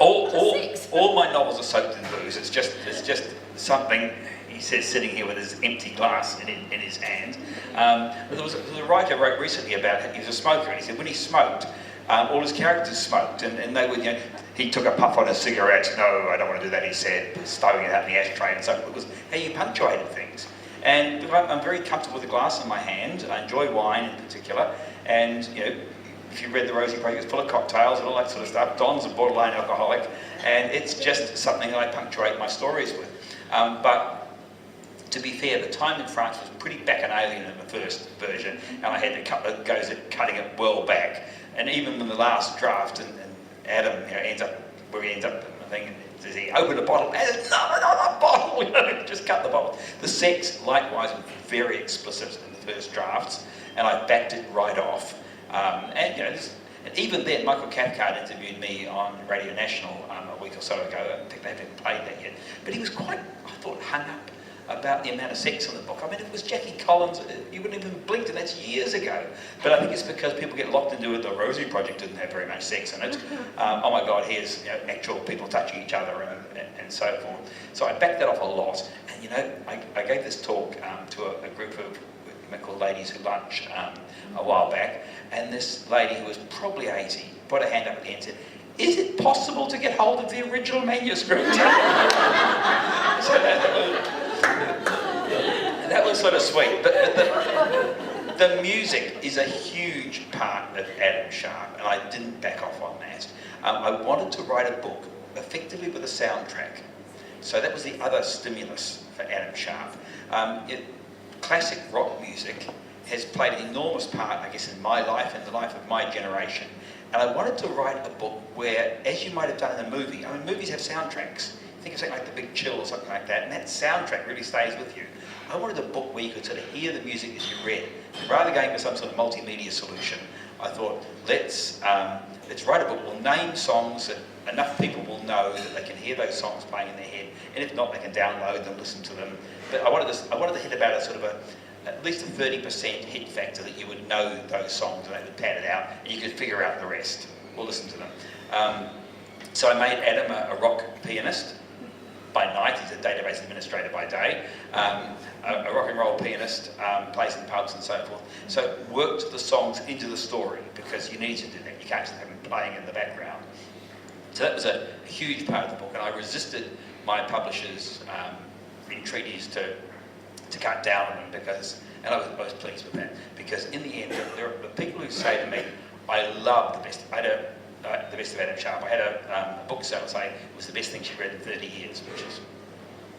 all my novels are soaked in booze. It's just something. He says, sitting here with his empty glass in his hand. There was a writer wrote recently about it. He was a smoker, and he said when he smoked, All his characters smoked, and they would, you know, he took a puff on a cigarette. No, I don't want to do that, he said, stowing it out in the ashtray and so forth. It was how you punctuated things. And I'm very comfortable with a glass in my hand. I enjoy wine in particular. And, you know, if you read The Rosie Project, it's full of cocktails and all that sort of stuff. Don's a borderline alcoholic. And it's just something that I punctuate my stories with. But to be fair, the time in France was pretty bacchanalian in the first version, and I had a couple of goes at cutting it well back. And even in the last draft, and Adam, you know, ends up where he ends up, I think, does he open a bottle? And no, not a bottle, you know, just cut the bottle. The sex, likewise, was very explicit in the first drafts, and I backed it right off. And you know, and even then, Michael Cathcart interviewed me on Radio National a week or so ago. I think they haven't played that yet, but he was quite, I thought, hung up about the amount of sex in the book. I mean, if it was Jackie Collins, you wouldn't even blinked, and that's years ago. But I think it's because people get locked into it. The Rosie Project didn't have very much sex in it. Oh my God, here's, you know, actual people touching each other and so forth. So I backed that off a lot. And you know, I gave this talk to a group of called Ladies Who Lunch a while back, and this lady who was probably 80 put her hand up at the end and said, "Is it possible to get hold of the original manuscript?" So that was sort of sweet. But the music is a huge part of Adam Sharp, and I didn't back off on that. I wanted to write a book effectively with a soundtrack. So that was the other stimulus for Adam Sharp. Classic rock music has played an enormous part, I guess, in my life and the life of my generation. And I wanted to write a book where, as you might have done in a movie, I mean, movies have soundtracks. Think of something like The Big Chill or something like that, and that soundtrack really stays with you. I wanted a book where you could sort of hear the music as you read. And rather than going for some sort of multimedia solution, I thought, let's write a book. We'll name songs that enough people will know that they can hear those songs playing in their head, and if not, they can download them, listen to them. But I wanted to hit about a sort of at least a 30% hit factor, that you would know those songs and they would pad it out, and you could figure out the rest or listen to them. So I made Adam a rock pianist by night. He's a database administrator by day. A rock and roll pianist, plays in pubs and so forth. So worked the songs into the story, because you need to do that. You can't just have them playing in the background. So that was a huge part of the book, and I resisted my publishers' entreaties to cut down on them, because, and I was pleased with that, because in the end, there are people who say to me, I love the best. I had the best of Adam Sharp. I had a book seller say it was the best thing she'd read in 30 years, which is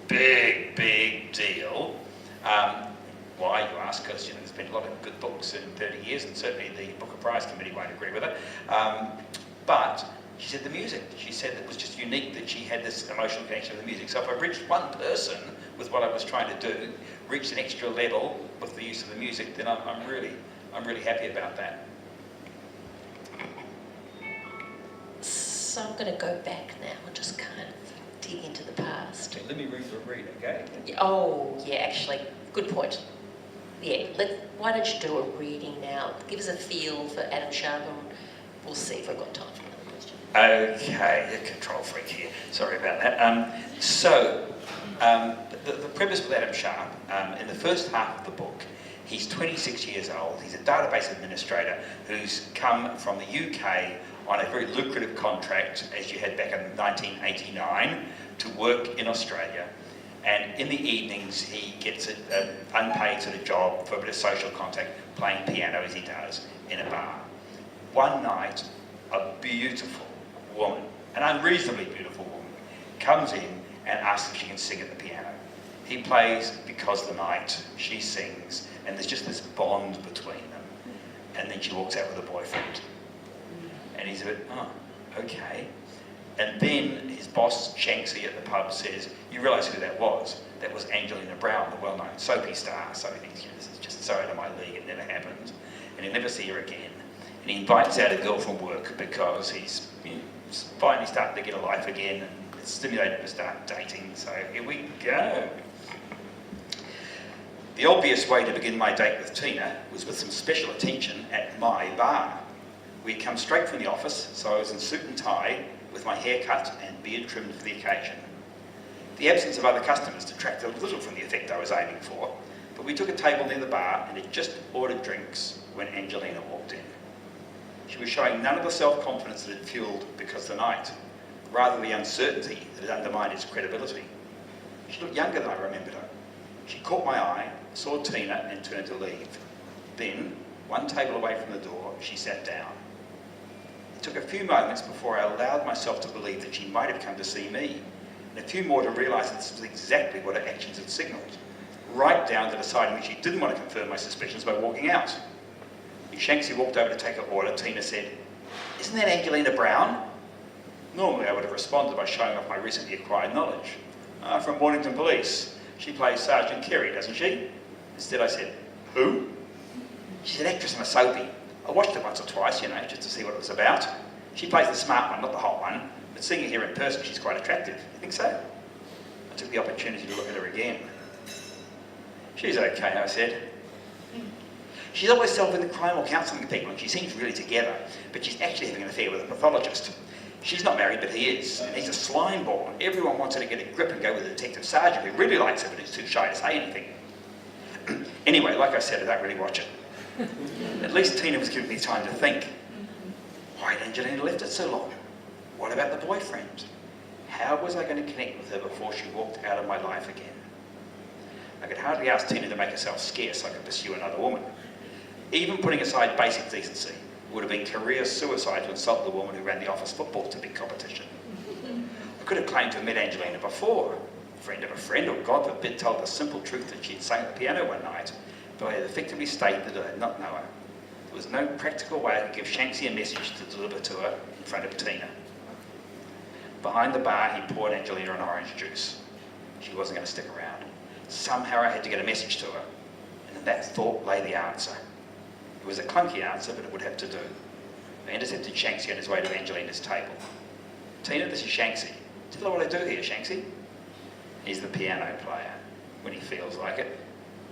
big deal. Why, you ask? Because, you know, there's been a lot of good books in 30 years, and certainly the Booker Prize Committee won't agree with it. But she said the music. She said it was just unique that she had this emotional connection with the music. So if I reached one person with what I was trying to do, reached an extra level with the use of the music, then I'm really happy about that. So I'm going to go back now and just kind of dig into the past. Okay, let me read, okay? Oh, yeah, actually, good point. Yeah, why don't you do a reading now? Give us a feel for Adam Sharp, and we'll see if I've got time for another question. Okay, a control freak here. Sorry about that. The premise with Adam Sharp, in the first half of the book, he's 26 years old. He's a database administrator who's come from the UK on a very lucrative contract, as you had back in 1989, to work in Australia. And in the evenings, he gets an unpaid sort of job for a bit of social contact, playing piano as he does in a bar. One night, a beautiful woman, an unreasonably beautiful woman, comes in and asks if she can sing at the piano. He plays Because the Night, she sings, and there's just this bond between them. And then she walks out with a boyfriend. And he's a bit, oh, okay. And then his boss, Shanksy at the pub, says, you realise who that was? That was Angelina Brown, the well-known soapy star. So he thinks, this is just so out of my league, it never happened. And he'll never see her again. And he invites out a girl from work because he's finally starting to get a life again, and it's stimulated to start dating. So here we go. The obvious way to begin my date with Tina was with some special attention at my bar. We'd come straight from the office, so I was in suit and tie, with my hair cut and beard trimmed for the occasion. The absence of other customers detracted a little from the effect I was aiming for, but we took a table near the bar and had just ordered drinks when Angelina walked in. She was showing none of the self-confidence that had fueled Because the Night, rather the uncertainty that had undermined its credibility. She looked younger than I remembered her. She caught my eye, saw Tina, and turned to leave. Then, one table away from the door, she sat down. It took a few moments before I allowed myself to believe that she might have come to see me, and a few more to realise that this was exactly what her actions had signalled, right down to deciding that she didn't want to confirm my suspicions by walking out. As Shanksy walked over to take her order, Tina said, "Isn't that Angelina Brown?" Normally I would have responded by showing off my recently acquired knowledge. From Mornington Police. She plays Sergeant Kerry, doesn't she? Instead I said, "Who?" "She's an actress in a soapie. I watched it once or twice, you know, just to see what it was about. She plays the smart one, not the hot one, but seeing her here in person, she's quite attractive. You think so?" I took the opportunity to look at her again. "She's okay," I said. "She's always self-with crime or counselling people, and she seems really together, but she's actually having an affair with a pathologist. She's not married, but he is, and he's a slime ball, and everyone wants her to get a grip and go with a detective sergeant who really likes her, but is too shy to say anything." Anyway, like I said, I don't really watch it. At least Tina was giving me time to think. Why had Angelina left it so long? What about the boyfriend? How was I going to connect with her before she walked out of my life again? I could hardly ask Tina to make herself scarce so I could pursue another woman. Even putting aside basic decency, it would have been career suicide to insult the woman who ran the office football tipping competition. I could have claimed to have met Angelina before, friend of a friend, or God forbid told the simple truth that she'd sang at the piano one night, but I had effectively stated that I did not know her. There was no practical way I could give Shanksy a message to deliver to her in front of Tina. Behind the bar, he poured Angelina an orange juice. She wasn't going to stick around. Somehow I had to get a message to her, and in that thought lay the answer. It was a clunky answer, but it would have to do. I intercepted Shanksy on his way to Angelina's table. "Tina, this is Shanksy. Tell her what I do here, Shanksy." "He's the piano player, when he feels like it."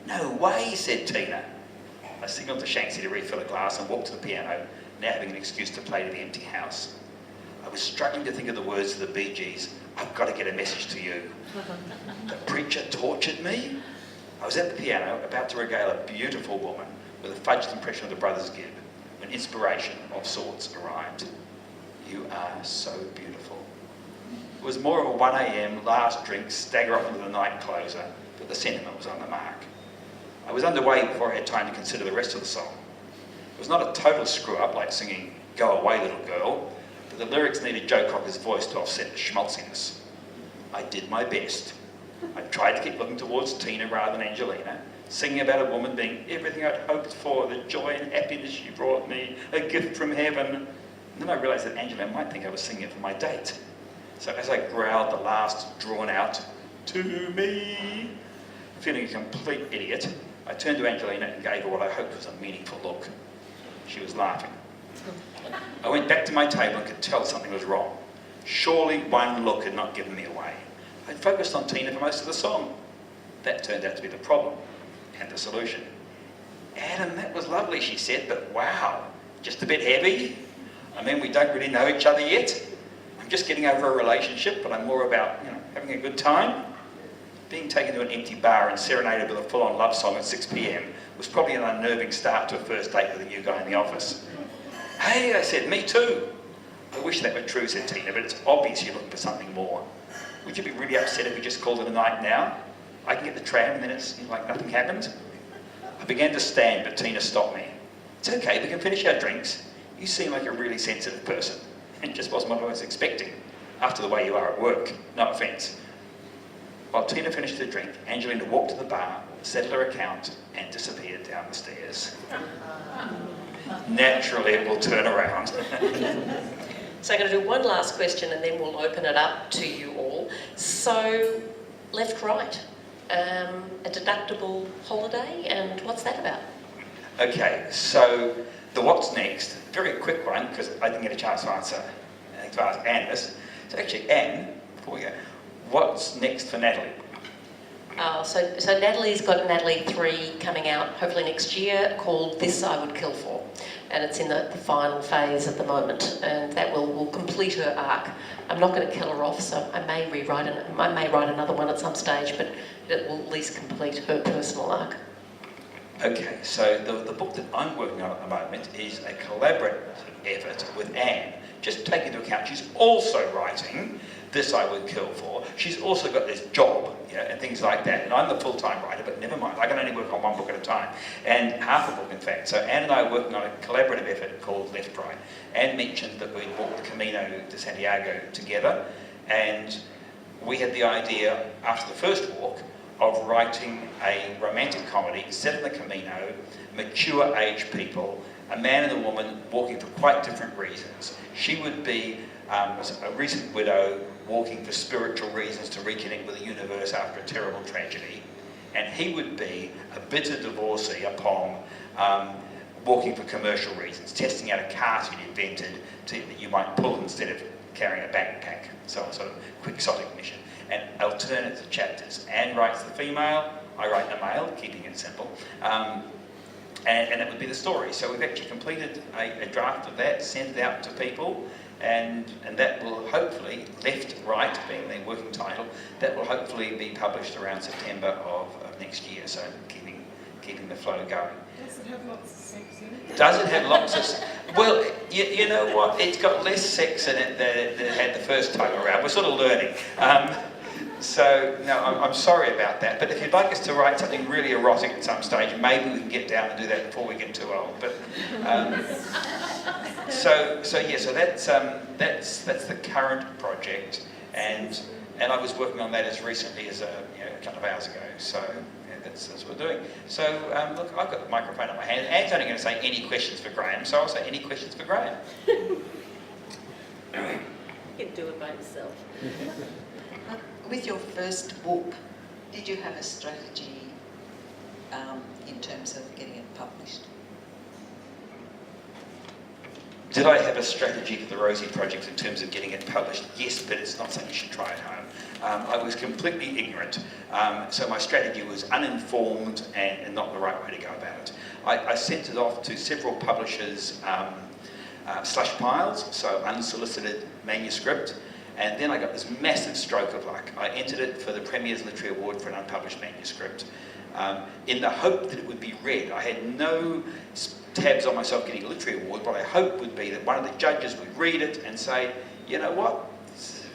"No way," said Tina. I signalled to Shanksy to refill a glass and walked to the piano, now having an excuse to play to the empty house. I was struggling to think of the words of the Bee Gees, "I've got to get a message to you." The preacher tortured me. I was at the piano, about to regale a beautiful woman with a fudged impression of the Brothers Gibb, when inspiration of sorts arrived. "You are so beautiful." It was more of a 1 a.m. last drink, stagger off into the night closer, but the sentiment was on the mark. I was underway before I had time to consider the rest of the song. It was not a total screw-up like singing "Go Away Little Girl," but the lyrics needed Joe Cocker's voice to offset the schmaltziness. I did my best. I tried to keep looking towards Tina rather than Angelina, singing about a woman being everything I'd hoped for, the joy and happiness she brought me, a gift from heaven. And then I realised that Angelina might think I was singing it for my date. So as I growled the last drawn out, "To me," feeling a complete idiot, I turned to Angelina and gave her what I hoped was a meaningful look. She was laughing. I went back to my table and could tell something was wrong. Surely one look had not given me away. I'd focused on Tina for most of the song. That turned out to be the problem and the solution. "Adam, that was lovely," she said, "but wow, just a bit heavy. I mean, we don't really know each other yet. I'm just getting over a relationship, but I'm more about, having a good time." Being taken to an empty bar and serenaded with a full-on love song at 6 p.m. was probably an unnerving start to a first date with a new guy in the office. "Hey," I said, "me too." "I wish that were true," said Tina, "but it's obvious you're looking for something more. Would you be really upset if we just called it a night now? I can get the tram and then it's like nothing happened." I began to stand, but Tina stopped me. "It's okay, we can finish our drinks. You seem like a really sensitive person." And just wasn't what I was expecting, after the way you are at work. No offence. While Tina finished her drink, Angelina walked to the bar, settled her account, and disappeared down the stairs. Naturally, it will turn around. So I'm going to do one last question and then we'll open it up to you all. So, left, right, a deductible holiday, and what's that about? Okay, so the what's next, very quick one, because I didn't get a chance to ask Anne this. So actually, Anne, before we go, what's next for Natalie? So Natalie's got Natalie 3 coming out hopefully next year, called This I Would Kill For. And it's in the final phase at the moment, and that will complete her arc. I'm not going to kill her off, so I may write another one at some stage, but it will at least complete her personal arc. Okay, so the book that I'm working on at the moment is a collaborative effort with Anne. Just take into account, she's also writing This I Would Kill For. She's also got this job, and things like that. And I'm the full-time writer, but never mind. I can only work on one book at a time, and half a book, in fact. So Anne and I are working on a collaborative effort called Left Right. Anne mentioned that we'd walked the Camino de Santiago together, and we had the idea, after the first walk, of writing a romantic comedy set in the Camino, mature age people, a man and a woman walking for quite different reasons. She would be a recent widow walking for spiritual reasons to reconnect with the universe after a terrible tragedy, and he would be a bitter divorcee, a Pom, walking for commercial reasons, testing out a cart he'd invented that you might pull instead of carrying a backpack, so a sort of quixotic mission. And alternate chapters. Anne writes the female, I write the male, keeping it simple. And it would be the story. So we've actually completed a draft of that, sent it out to people, and that will hopefully, Left Right being the working title, that will hopefully be published around September of next year, so keeping the flow going. Does it have lots of sex in it? Does it have lots of... Well, you know what, it's got less sex in it than it had the first time around. We're sort of learning. So, no, I'm sorry about that, but if you'd like us to write something really erotic at some stage, maybe we can get down and do that before we get too old. But so that's the current project, and I was working on that as recently as a couple of hours ago. So that's what we're doing. So look, I've got the microphone in my hand. Anne's only going to say any questions for Graeme, so I'll say any questions for Graeme. You can do it by yourself. With your first book, did you have a strategy in terms of getting it published? Did I have a strategy for the Rosie project in terms of getting it published? Yes, but it's not something you should try at home. I was completely ignorant, so my strategy was uninformed and not the right way to go about it. I sent it off to several publishers, slush piles, so unsolicited manuscript, and then I got this massive stroke of luck. I entered it for the Premier's Literary Award for an unpublished manuscript in the hope that it would be read. I had no tabs on myself getting a literary award, but I hoped would be that one of the judges would read it and say, you know what,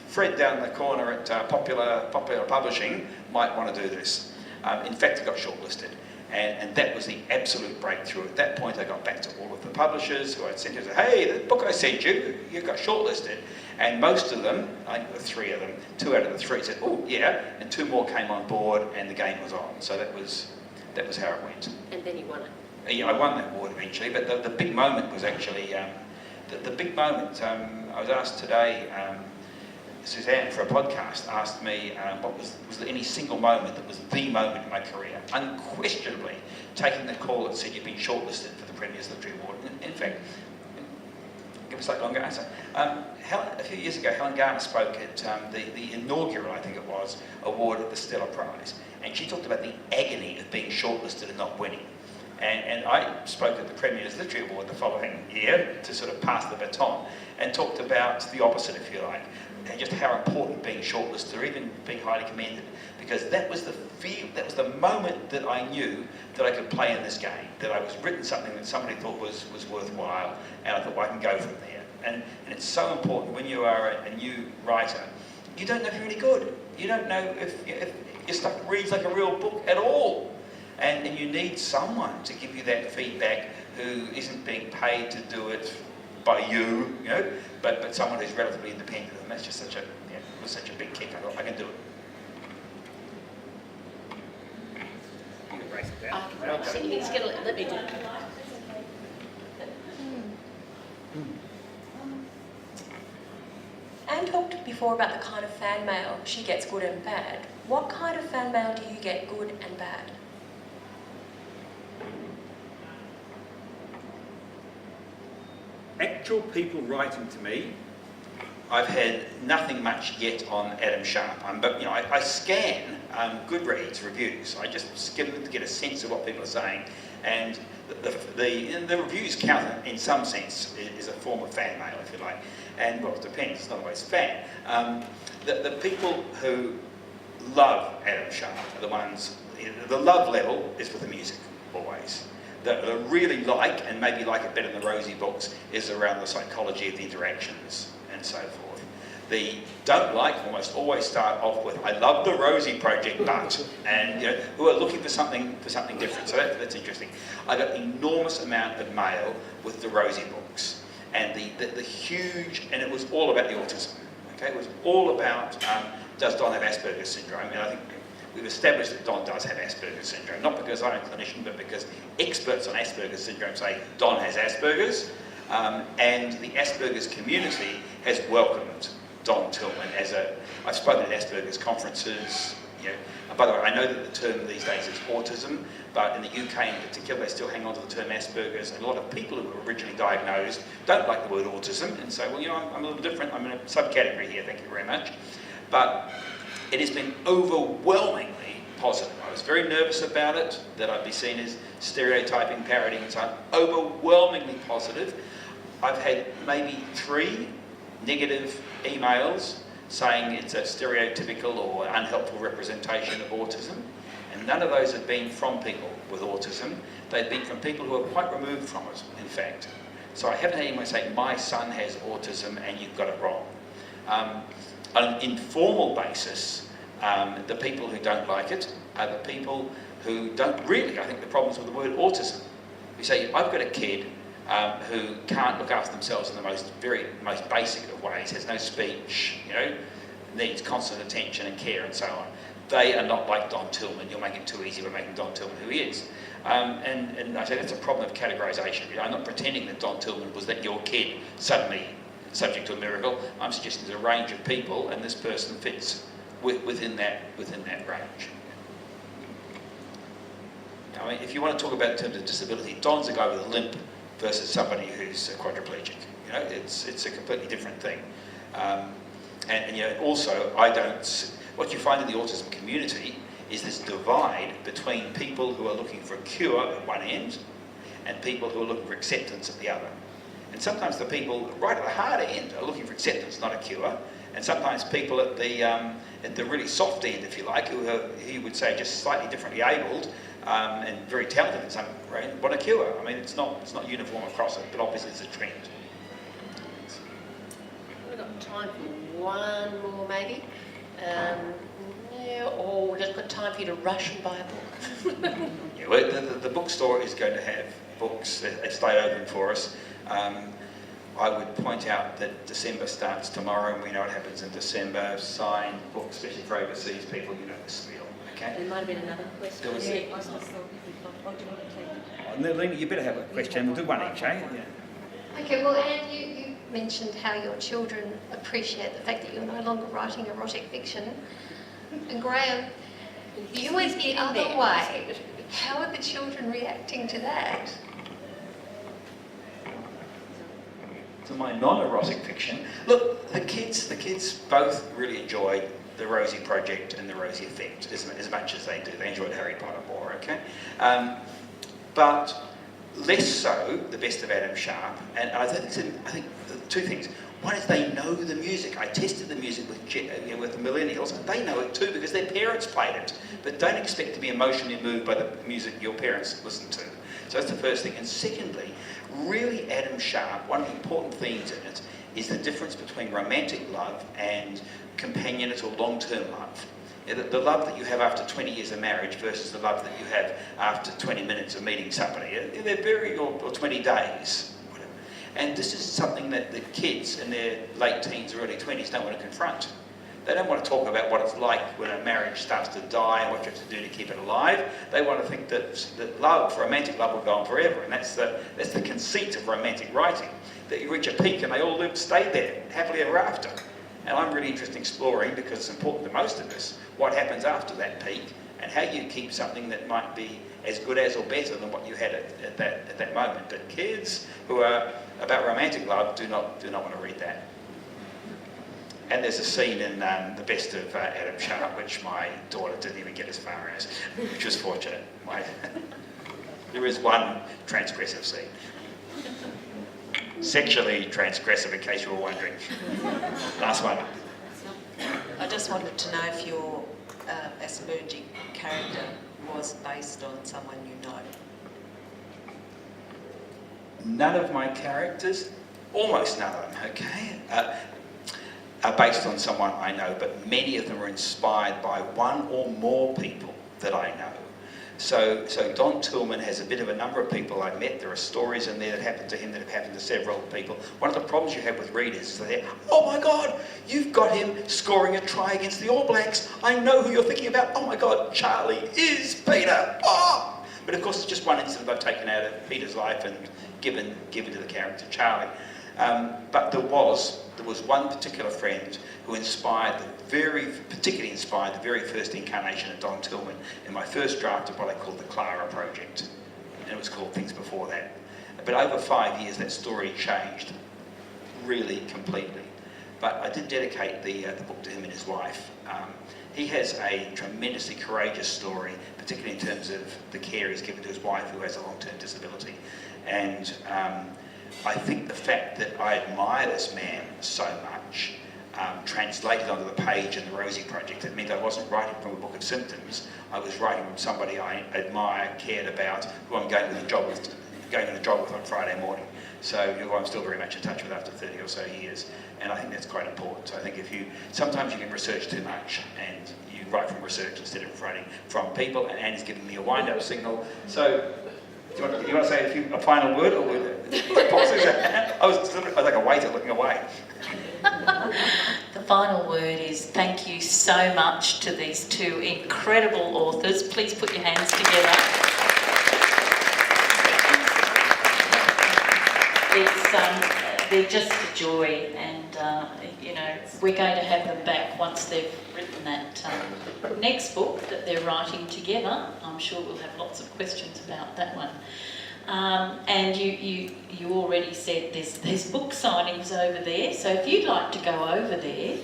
Fred down the corner at Popular Publishing might want to do this. In fact, it got shortlisted. And that was the absolute breakthrough. At that point, I got back to all of the publishers who I'd sent to say, hey, the book I sent you, you got shortlisted. And most of them, I think there were 3 of them, 2 out of the 3 said, oh, yeah, and 2 more came on board and the game was on. So that was how it went. And then you won it. Yeah, I won that award eventually, but the big moment was actually, the big moment, I was asked today, Suzanne for a podcast asked me was there any single moment that was the moment in my career? Unquestionably, taking the call that said you've been shortlisted for the Premier's Literary Award. In fact, give a slightly longer answer. A few years ago, Helen Garner spoke at the inaugural, I think it was, award at the Stella Prize, and she talked about the agony of being shortlisted and not winning. And I spoke at the Premier's Literary Award the following year to sort of pass the baton and talked about the opposite, if you like, and just how important being shortlisted or even being highly commended, because that was the moment that I knew that I could play in this game, that I was written something that somebody thought was worthwhile, and I thought, well, I can go from there. And it's so important when you are a new writer, you don't know if you're any good. You don't know if your stuff reads like a real book at all. And you need someone to give you that feedback who isn't being paid to do it by you, but someone who's relatively independent. And that's just it was such a big kick. I thought, I can do it. You can break it down. So he's going to let me do it. Anne talked before about the kind of fan mail she gets, good and bad. What kind of fan mail do you get, good and bad? Actual people writing to me, I've had nothing much yet on Adam Sharp. But I scan Goodreads reviews. I just skim them to get a sense of what people are saying, and the reviews count in some sense is a form of fan mail, if you like. And well, it depends. It's not always fan. The people who love Adam Sharp are the ones. The love level is with the music. always. That I really like, and maybe like it better than the Rosie books, is around the psychology of the interactions and so forth. The don't like almost always start off with, I love the Rosie project, but, and who are looking for something different. So that's interesting. I got an enormous amount of mail with the Rosie books, and the huge, and it was all about the autism. Okay, it was all about does Don have Asperger's syndrome, and I think we've established that Don does have Asperger's syndrome, not because I'm a clinician, but because experts on Asperger's syndrome say Don has Asperger's, and the Asperger's community has welcomed Don Tillman as I've spoken at Asperger's conferences. By the way, I know that the term these days is autism, but in the UK in particular, they still hang on to the term Asperger's, and a lot of people who were originally diagnosed don't like the word autism and say, well, I'm a little different, I'm in a subcategory here, thank you very much. But it has been overwhelmingly positive. I was very nervous about it, that I'd be seen as stereotyping, parodying and so on. Overwhelmingly positive. I've had maybe 3 negative emails saying it's a stereotypical or unhelpful representation of autism, and none of those have been from people with autism. They've been from people who are quite removed from it, in fact. So I haven't had anyone say, my son has autism and you've got it wrong. On an informal basis, the people who don't like it are the people who don't really, I think, the problems with the word autism. You say, I've got a kid who can't look after themselves in the most basic of ways, has no speech, needs constant attention and care and so on. They are not like Don Tillman. You'll make it too easy by making Don Tillman who he is. And I say that's a problem of categorisation. I'm not pretending that Don Tillman was that your kid suddenly subject to a miracle. I'm suggesting there's a range of people, and this person fits within that range. I mean, if you want to talk about in terms of disability, Don's a guy with a limp versus somebody who's quadriplegic. It's a completely different thing. Also, what you find in the autism community is this divide between people who are looking for a cure at one end and people who are looking for acceptance at the other. And sometimes the people right at the harder end are looking for acceptance, not a cure. And sometimes people at the really soft end, if you like, who are, you would say, just slightly differently abled and very talented in some way, want a cure. I mean, it's not uniform across it, but obviously it's a trend. We've got time for one more, maybe. Or we've just got time for you to rush and buy a book. Yeah, well, the bookstore is going to have books. They stay open for us. I would point out that December starts tomorrow, and we know what happens in December. Signed books, especially for overseas people, the spiel. Okay. There might have been another question. Lena, you better have a question. We'll do one each, eh? Yeah. Okay, well, Anne, you mentioned how your children appreciate the fact that you're no longer writing erotic fiction. And Graeme, you went the other way. How are the children reacting to that? To my non-erotic fiction, look, the kids both really enjoyed the Rosie Project and the Rosie Effect as much as they do. They enjoyed Harry Potter more, okay? But less so The Best of Adam Sharp, and I think 2 things. One is they know the music. I tested the music with the millennials, and they know it too because their parents played it. But don't expect to be emotionally moved by the music your parents listen to. So that's the first thing. And secondly, really Adam Sharp, one of the important themes in it is the difference between romantic love and companionate or long-term love. The love that you have after 20 years of marriage versus the love that you have after 20 minutes of meeting somebody. They're or 20 days. Whatever. And this is something that the kids in their late teens or early 20s don't want to confront. They don't want to talk about what it's like when a marriage starts to die and what you have to do to keep it alive. They want to think that love, romantic love, will go on forever. And that's the conceit of romantic writing, that you reach a peak and they all stayed there, happily ever after. And I'm really interested in exploring, because it's important to most of us, what happens after that peak and how you keep something that might be as good as or better than what you had at that moment. But kids who are about romantic love do not want to read that. And there's a scene in The Best of Adam Sharp, which my daughter didn't even get as far as, which was fortunate. There is one transgressive scene. Sexually transgressive, in case you were wondering. Last one. I just wanted to know if your Aspergic character was based on someone you know. none of my characters, almost none of them, okay, are based on someone I know, but many of them are inspired by one or more people that I know. So Don Tillman has a bit of a number of people I met. There are stories in there that happened to him that have happened to several people. One of the problems you have with readers is that they're, oh my God, you've got him scoring a try against the All Blacks. I know who you're thinking about. Oh my God, Charlie is Peter. Oh! But of course it's just one incident I've taken out of Peter's life and given to the character Charlie. But there was one particular friend who particularly inspired the very first incarnation of Don Tillman in my first draft of what I called the Clara Project. And it was called things before that. But over 5 years, that story changed really completely. But I did dedicate the book to him and his wife. He has a tremendously courageous story, particularly in terms of the care he's given to his wife who has a long-term disability. And I think the fact that I admire this man so much translated onto the page in the Rosie Project. It meant I wasn't writing from a book of symptoms. I was writing from somebody I admire, cared about, who I'm going on a jog with on Friday morning. So who I'm still very much in touch with after 30 or so years. And I think that's quite important. So I think sometimes you can research too much and you write from research instead of writing from people. And Annie's giving me a wind-up signal. So do you want to say a final word? Or I was like a waiter looking away. The final word is thank you so much to these two incredible authors. Please put your hands together. They're just a joy, and we're going to have them back once they've written that next book that they're writing together. I'm sure we'll have lots of questions about that one. And you already said there's book signings over there, so if you'd like to go over there,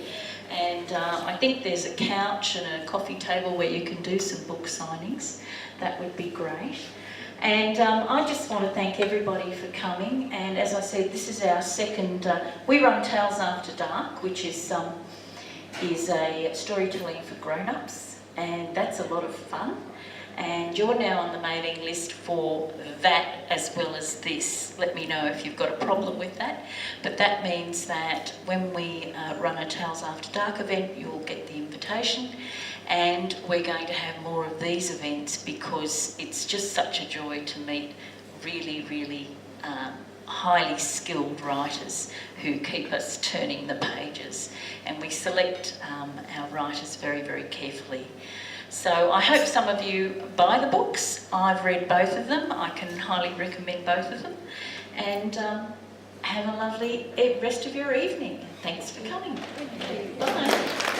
and I think there's a couch and a coffee table where you can do some book signings, that would be great. And I just want to thank everybody for coming, and as I said, this is our second, we run Tales After Dark, which is a storytelling for grown-ups, and that's a lot of fun. And you're now on the mailing list for that as well as this. Let me know if you've got a problem with that. But that means that when we run a Tales After Dark event, you'll get the invitation. And we're going to have more of these events because it's just such a joy to meet really, really highly skilled writers who keep us turning the pages. And we select our writers very, very carefully. So I hope some of you buy the books. I've read both of them. I can highly recommend both of them. And have a lovely rest of your evening. Thanks for coming. Bye.